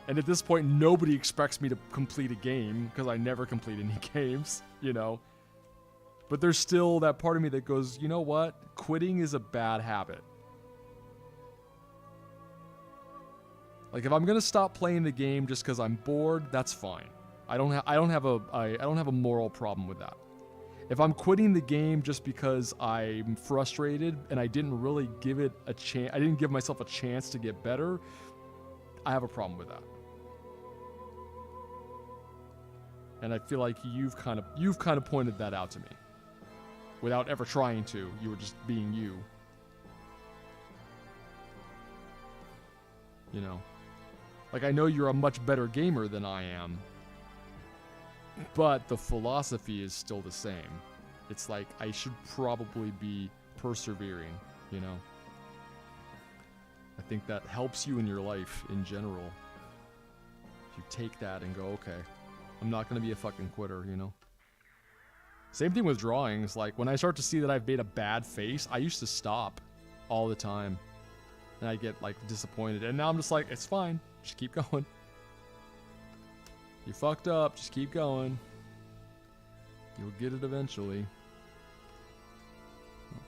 And at this point, nobody expects me to complete a game, because I never complete any games, you know? But there's still that part of me that goes, you know what? Quitting is a bad habit. Like, if I'm gonna stop playing the game just because I'm bored, that's fine. I don't have a moral problem with that. If I'm quitting the game just because I'm frustrated and I didn't really give it a chance, I didn't give myself a chance to get better, I have a problem with that. And I feel like you've kind of pointed that out to me. Without ever trying to. You were just being you. you know. Like, I know you're a much better gamer than I am, but the philosophy is still the same. It's like, I should probably be persevering, you know. I think that helps you in your life in general. If you take that and go, okay, I'm not going to be a fucking quitter, you know. Same thing with drawings. Like, when I start to see that I've made a bad face, I used to stop all the time. And I get, like, disappointed. And now I'm just like, it's fine. Just keep going. You fucked up. Just keep going. You'll get it eventually.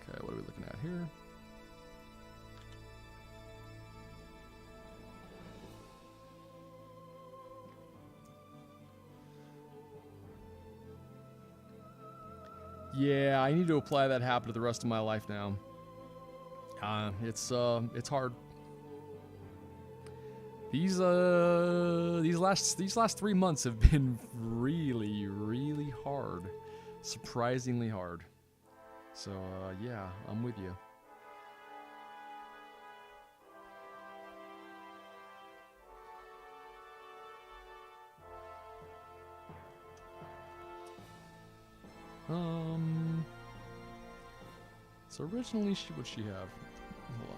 Okay, what are we looking at here? Yeah, I need to apply that habit to the rest of my life now. It's hard. These last 3 months have been really hard. Surprisingly hard. So, yeah, I'm with you. So originally, what'd she have? Hold on.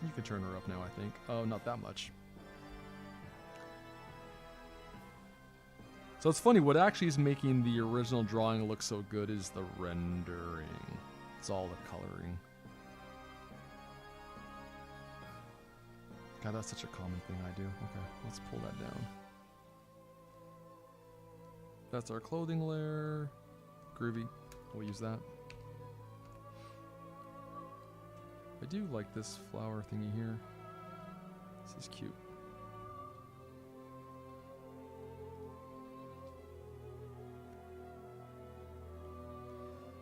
You can turn her up now, I think. Oh, not that much. So it's funny, what actually is making the original drawing look so good is the rendering. It's all the coloring. God, that's such a common thing I do. Okay, let's pull that down. That's our clothing layer. Groovy. We'll use that. I do like this flower thingy here. This is cute.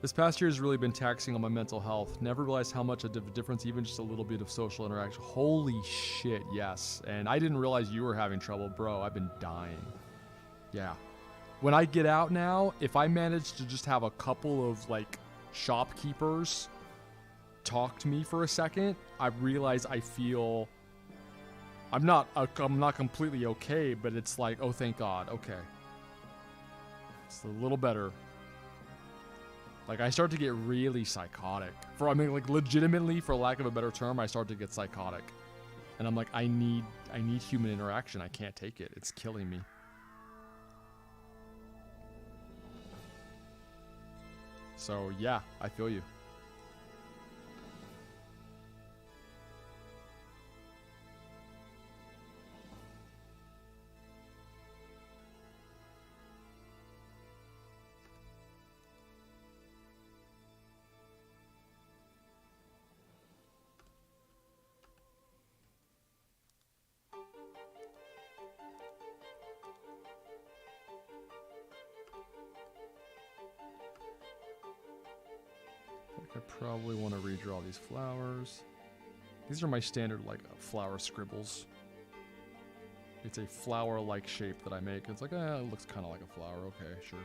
This past year has really been taxing on my mental health. Never realized how much of a difference even just a little bit of social interaction. Holy shit, yes. And I didn't realize you were having trouble, bro. I've been dying. Yeah. When I get out now, if I manage to just have a couple of, like, shopkeepers talk to me for a second, I realize I feel... I'm not completely okay, but it's like, oh, thank God. Okay. It's a little better. Like, I start to get really psychotic. Like, legitimately, for lack of a better term, I start to get psychotic. And I'm like, I need human interaction. I can't take it. It's killing me. So, yeah, I feel you. I probably want to redraw these flowers. These are my standard, like, flower scribbles. It's a flower-like shape that I make. It's like, it looks kind of like a flower. Okay, sure.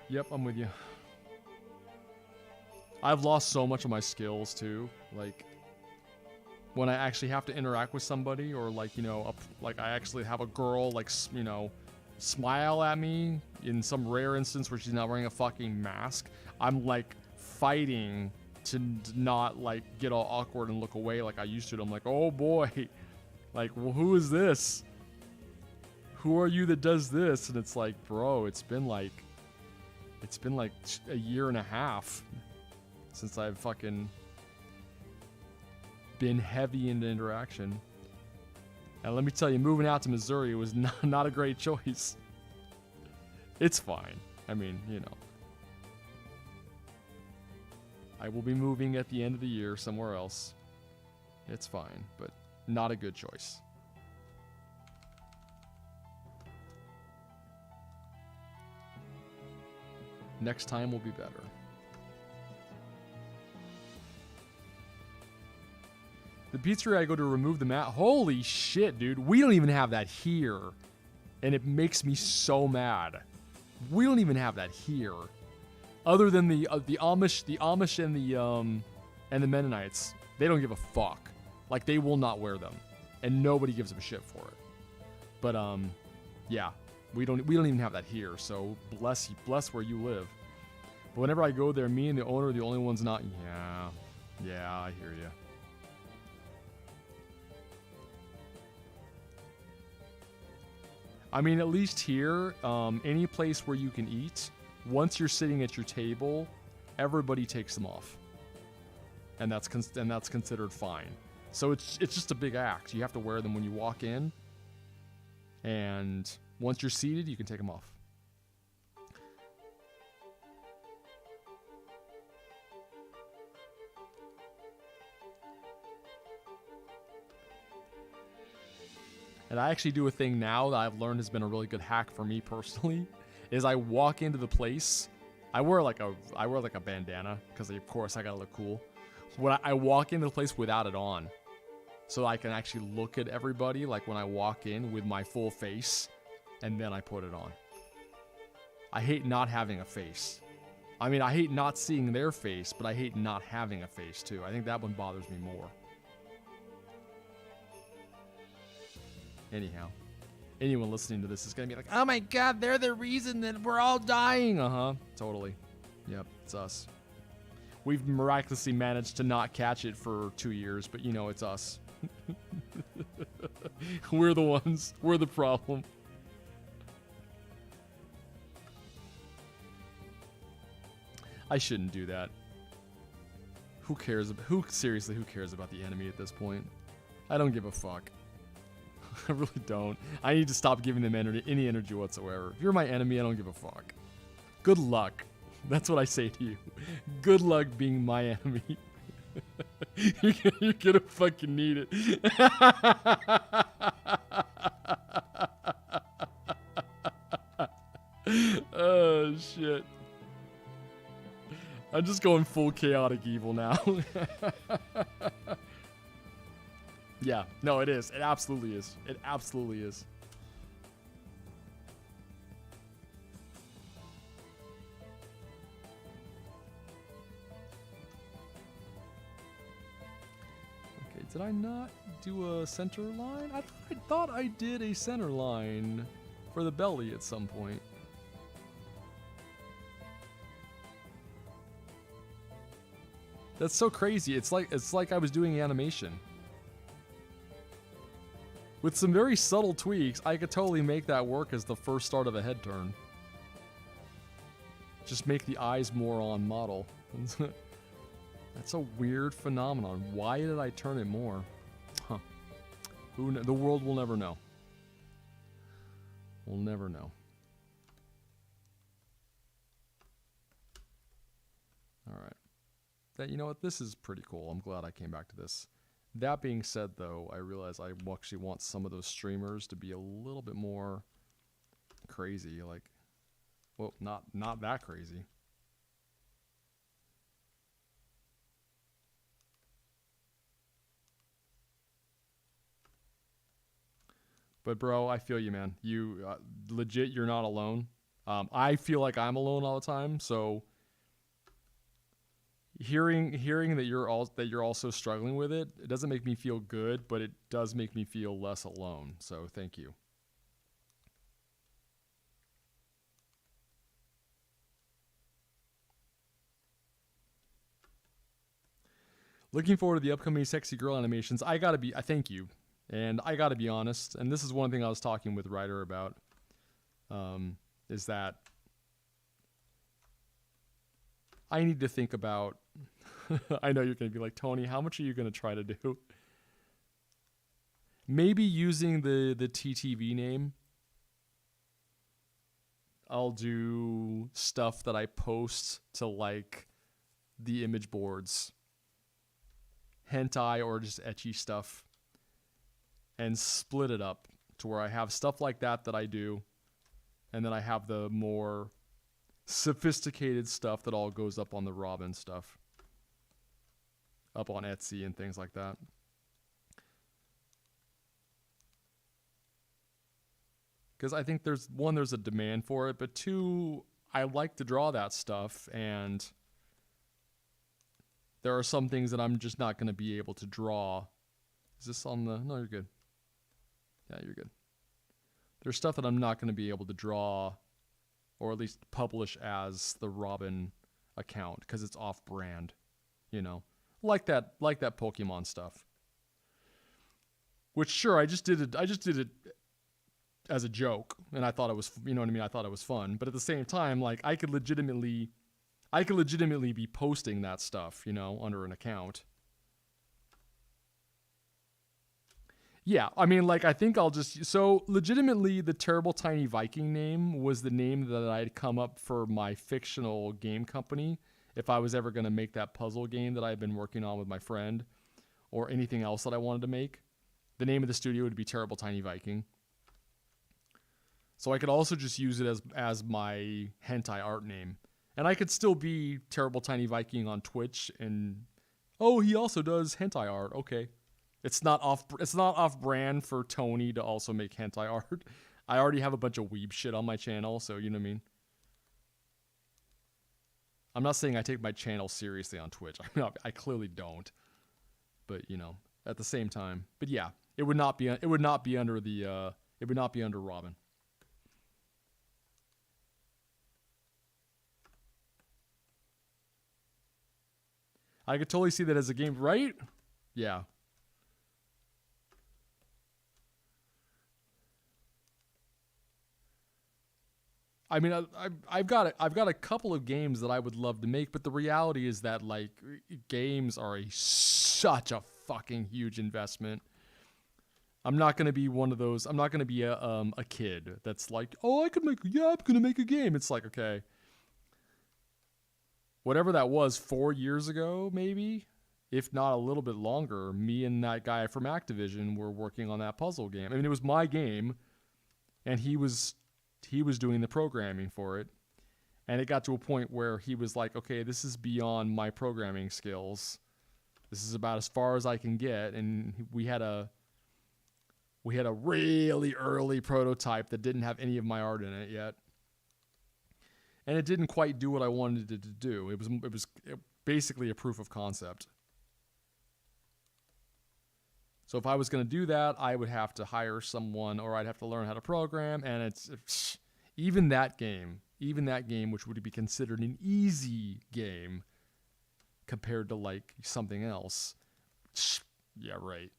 Yep, I'm with you. I've lost so much of my skills, too. Like... when I actually have to interact with somebody, or like, you know, like I actually have a girl, like, you know, smile at me in some rare instance where she's not wearing a fucking mask, I'm like fighting to not like get all awkward and look away like I used to. I'm like, oh boy, like, well, who is this? Who are you that does this? And it's like, bro, it's been like a year and a half since I've fucking been heavy into interaction. And let me tell you, moving out to Missouri was not a great choice. It's fine. I mean, you know. I will be moving at the end of the year somewhere else. It's fine, but not a good choice. Next time will be better. The pizzeria I go to remove the mat. Holy shit, dude. We don't even have that here. And it makes me so mad. We don't even have that here. Other than the Amish and the Mennonites, they don't give a fuck. Like, they will not wear them, and nobody gives a shit for it. But yeah, we don't even have that here. So bless where you live. But whenever I go there, me and the owner are the only ones not. Yeah, I hear you. I mean, at least here, any place where you can eat, once you're sitting at your table, everybody takes them off, and that's considered fine. So it's just a big act. You have to wear them when you walk in, and once you're seated, you can take them off. And I actually do a thing now that I've learned has been a really good hack for me personally, is I walk into the place. I wear like a bandana because of course I gotta look cool. When I walk into the place without it on, so I can actually look at everybody like when I walk in with my full face, and then I put it on. I hate not having a face. I mean, I hate not seeing their face, but I hate not having a face too. I think that one bothers me more. Anyhow, anyone listening to this is going to be like, oh my god, they're the reason that we're all dying. Uh-huh, totally. Yep, it's us. We've miraculously managed to not catch it for 2 years, but you know, it's us. We're the ones. We're the problem. I shouldn't do that. Who cares? Seriously, who cares about the enemy at this point? I don't give a fuck. I really don't. I need to stop giving them any energy whatsoever. If you're my enemy, I don't give a fuck. Good luck. That's what I say to you. Good luck being my enemy. You're gonna fucking need it. Oh, shit. I'm just going full chaotic evil now. Yeah, no, it is. It absolutely is. It absolutely is. Okay, did I not do a center line? I thought I did a center line for the belly at some point. That's so crazy. It's like I was doing animation. With some very subtle tweaks, I could totally make that work as the first start of a head turn. Just make the eyes more on model. That's a weird phenomenon. Why did I turn it more? Huh. The world will never know. We'll never know. Alright. You know what? This is pretty cool. I'm glad I came back to this. That being said, though, I realize I actually want some of those streamers to be a little bit more crazy. Like, well, not that crazy. But bro, I feel you, man. You legit, you're not alone. I feel like I'm alone all the time. So hearing that you're also struggling with it, it doesn't make me feel good, but it does make me feel less alone. So thank you. Looking forward to the upcoming sexy girl animations. I thank you. And I gotta be honest, and this is one thing I was talking with Ryder about, is that I need to think about, I know you're going to be like, Tony, how much are you going to try to do? Maybe using the TTV name. I'll do stuff that I post to like the image boards. Hentai or just ecchi stuff. And split it up to where I have stuff like that I do. And then I have the more sophisticated stuff that all goes up on the Robin stuff. Up on Etsy and things like that. because I think there's a demand for it, but two, I like to draw that stuff, and there are some things that I'm just not going to be able to draw. Is this on the... No, you're good. Yeah, you're good. There's stuff that I'm not going to be able to draw, or at least publish as the Robin account, because it's off-brand, you know? Like that Pokemon stuff. Which, sure, I just did it as a joke, and I thought it was, you know what I mean? I thought it was fun, but at the same time, like, I could legitimately be posting that stuff, you know, under an account. Yeah, I mean, like, I think I'll just... So, legitimately, the Terrible Tiny Viking name was the name that I'd come up for my fictional game company if I was ever going to make that puzzle game that I've been working on with my friend, or anything else that I wanted to make. The name of the studio would be Terrible Tiny Viking. So I could also just use it as my hentai art name. And I could still be Terrible Tiny Viking on Twitch, and... Oh, he also does hentai art. Okay. It's not off brand for Tony to also make hentai art. I already have a bunch of weeb shit on my channel, so you know what I mean? I'm not saying I take my channel seriously on Twitch. I mean, I clearly don't. But, you know, at the same time. But yeah, it would not be under Robin. I could totally see that as a game, right? Yeah. I mean, I've got a couple of games that I would love to make, but the reality is that, like, games are such a fucking huge investment. I'm not gonna be one of those. I'm not gonna be a kid that's like, oh, I'm gonna make a game. It's like, okay, whatever that was 4 years ago, maybe, if not a little bit longer. Me and that guy from Activision were working on that puzzle game. I mean, it was my game, and he was doing the programming for it, and it got to a point where he was like, okay, this is beyond my programming skills. This is about as far as I can get. And we had a really early prototype that didn't have any of my art in it yet, and it didn't quite do what I wanted it to do. It was basically a proof of concept. So if I was going to do that, I would have to hire someone, or I'd have to learn how to program. And it's even that game, which would be considered an easy game compared to like something else. Yeah, right.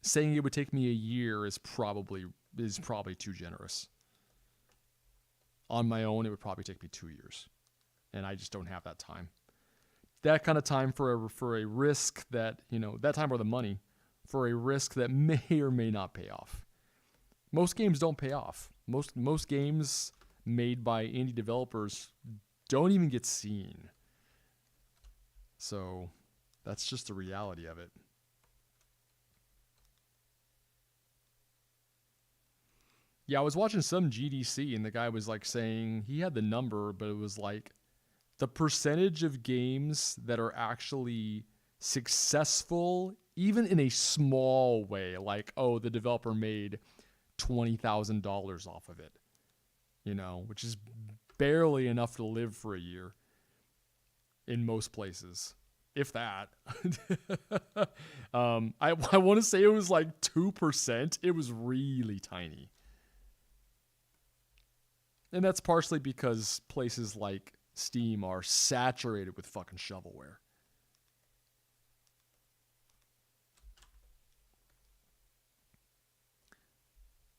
Saying it would take me a year is probably too generous. On my own, it would probably take me 2 years, and I just don't have that time. That kind of time for a risk that, you know, that time or the money for a risk that may or may not pay off. Most games don't pay off. Most games made by indie developers don't even get seen. So that's just the reality of it. Yeah, I was watching some GDC, and the guy was like saying, he had the number, but it was like, the percentage of games that are actually successful, even in a small way, like, oh, the developer made $20,000 off of it, you know, which is barely enough to live for a year in most places, if that. I want to say it was like 2%. It was really tiny. And that's partially because places like Steam are saturated with fucking shovelware.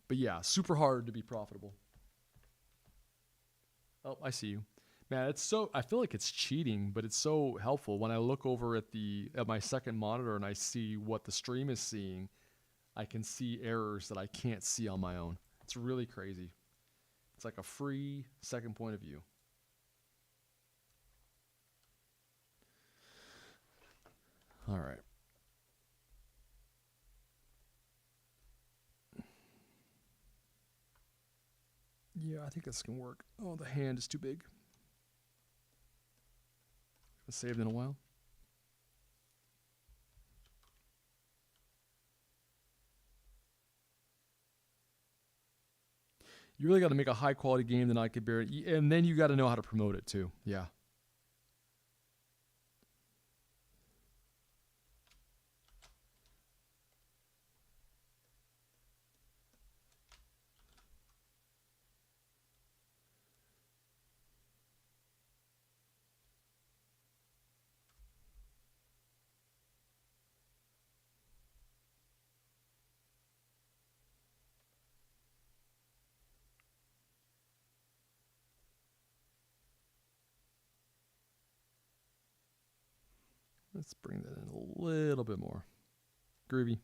But yeah, super hard to be profitable. Oh, I see you. Man, it's so, I feel like it's cheating, but it's so helpful. When I look over at my second monitor and I see what the stream is seeing, I can see errors that I can't see on my own. It's really crazy. It's like a free second point of view. All right. Yeah, I think this can work. Oh, the hand is too big. It's saved in a while. You really got to make a high quality game that I could bear it. And then you got to know how to promote it too. Yeah. Let's bring that in a little bit more. Groovy.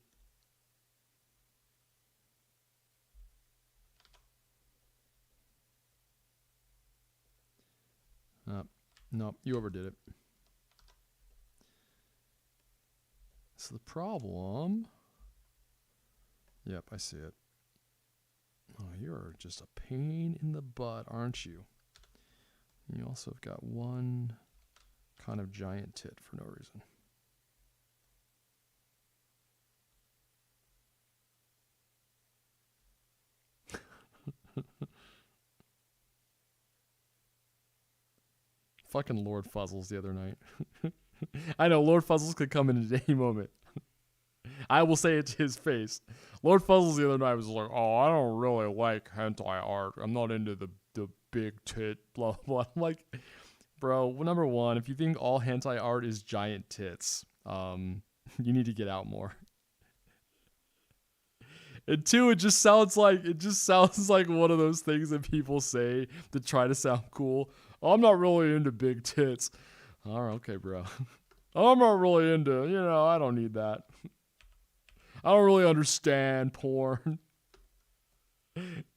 No, you overdid it. So the problem... Yep, I see it. Oh, you're just a pain in the butt, aren't you? You also have got one kind of giant tit for no reason. Fucking Lord Fuzzles the other night. I know, Lord Fuzzles could come in at any moment. I will say it to his face. Lord Fuzzles the other night was like, oh, I don't really like hentai art. I'm not into the big tit, blah, blah. I'm like, bro, number one, if you think all hentai art is giant tits, you need to get out more. And two, it just sounds like one of those things that people say to try to sound cool. Oh, I'm not really into big tits. All right, okay, bro. I'm not really into, I don't need that. I don't really understand porn.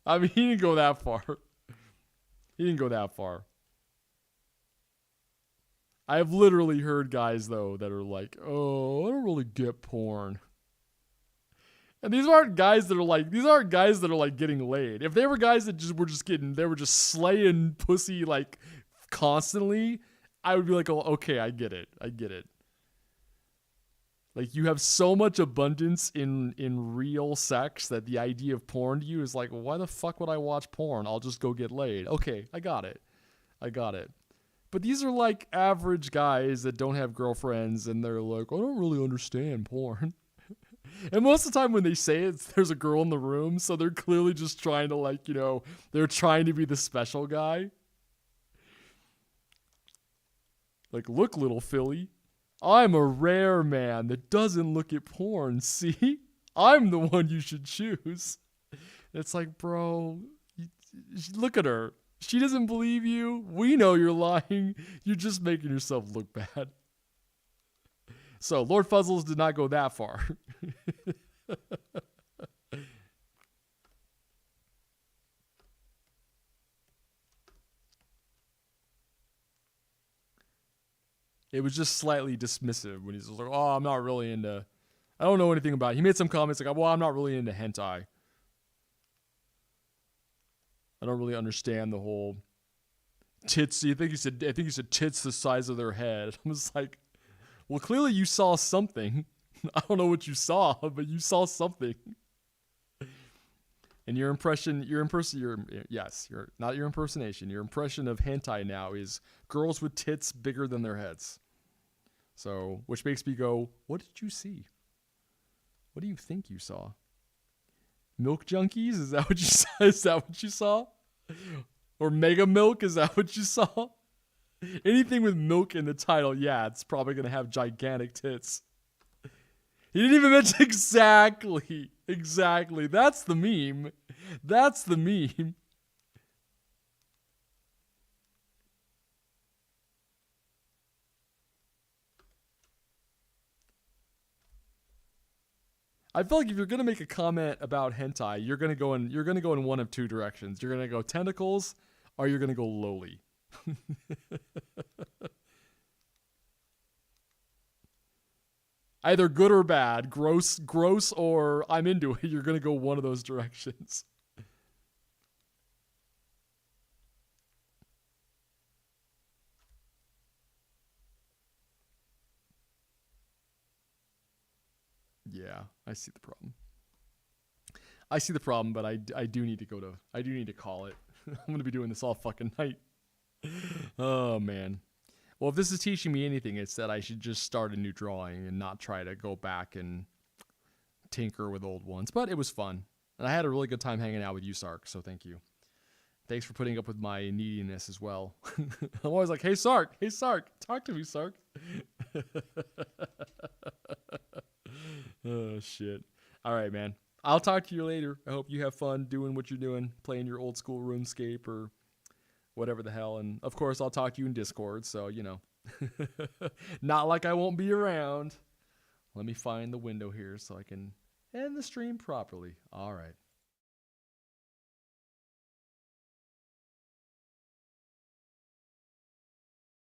I mean, he didn't go that far. I have literally heard guys, though, that are like, oh, I don't really get porn. And these aren't guys that are like getting laid. If they were guys that they were just slaying pussy like constantly, I would be like, oh, okay, I get it. Like, you have so much abundance in real sex that the idea of porn to you is like, why the fuck would I watch porn? I'll just go get laid. Okay, I got it. But these are like average guys that don't have girlfriends and they're like, I don't really understand porn. And most of the time when they say it, there's a girl in the room, so they're clearly just trying to they're trying to be the special guy. Like, look, little Philly, I'm a rare man that doesn't look at porn, see? I'm the one you should choose. It's like, bro, look at her. She doesn't believe you. We know you're lying. You're just making yourself look bad. So, Lord Fuzzles did not go that far. It was just slightly dismissive when he's like, oh, I'm not really into... I don't know anything about it. He made some comments like, well, I'm not really into hentai. I don't really understand the whole tits. I think he said tits the size of their head. I was like, well, clearly you saw something. I don't know what you saw, but you saw something. And your impression of hentai now is girls with tits bigger than their heads. So, which makes me go, what did you see? What do you think you saw? Milk junkies? Is that what you saw? Is that what you saw? Or mega milk? Is that what you saw? Anything with milk in the title, yeah, it's probably going to have gigantic tits. He didn't even mention exactly. That's the meme. I feel like if you're gonna make a comment about hentai, you're gonna go in one of two directions. You're gonna go tentacles, or you're gonna go lowly. Either good or bad, gross, or I'm into it. You're gonna go one of those directions. Yeah, I see the problem. I see the problem, but I do need to I do need to call it. I'm going to be doing this all fucking night. Oh, man. Well, if this is teaching me anything, it's that I should just start a new drawing and not try to go back and tinker with old ones. But it was fun. And I had a really good time hanging out with you, Sark, so thank you. Thanks for putting up with my neediness as well. I'm always like, hey, Sark, talk to me, Sark. Oh, shit. All right, man. I'll talk to you later. I hope you have fun doing what you're doing, playing your old school RuneScape or whatever the hell. And, of course, I'll talk to you in Discord, so, you know. Not like I won't be around. Let me find the window here so I can end the stream properly. All right.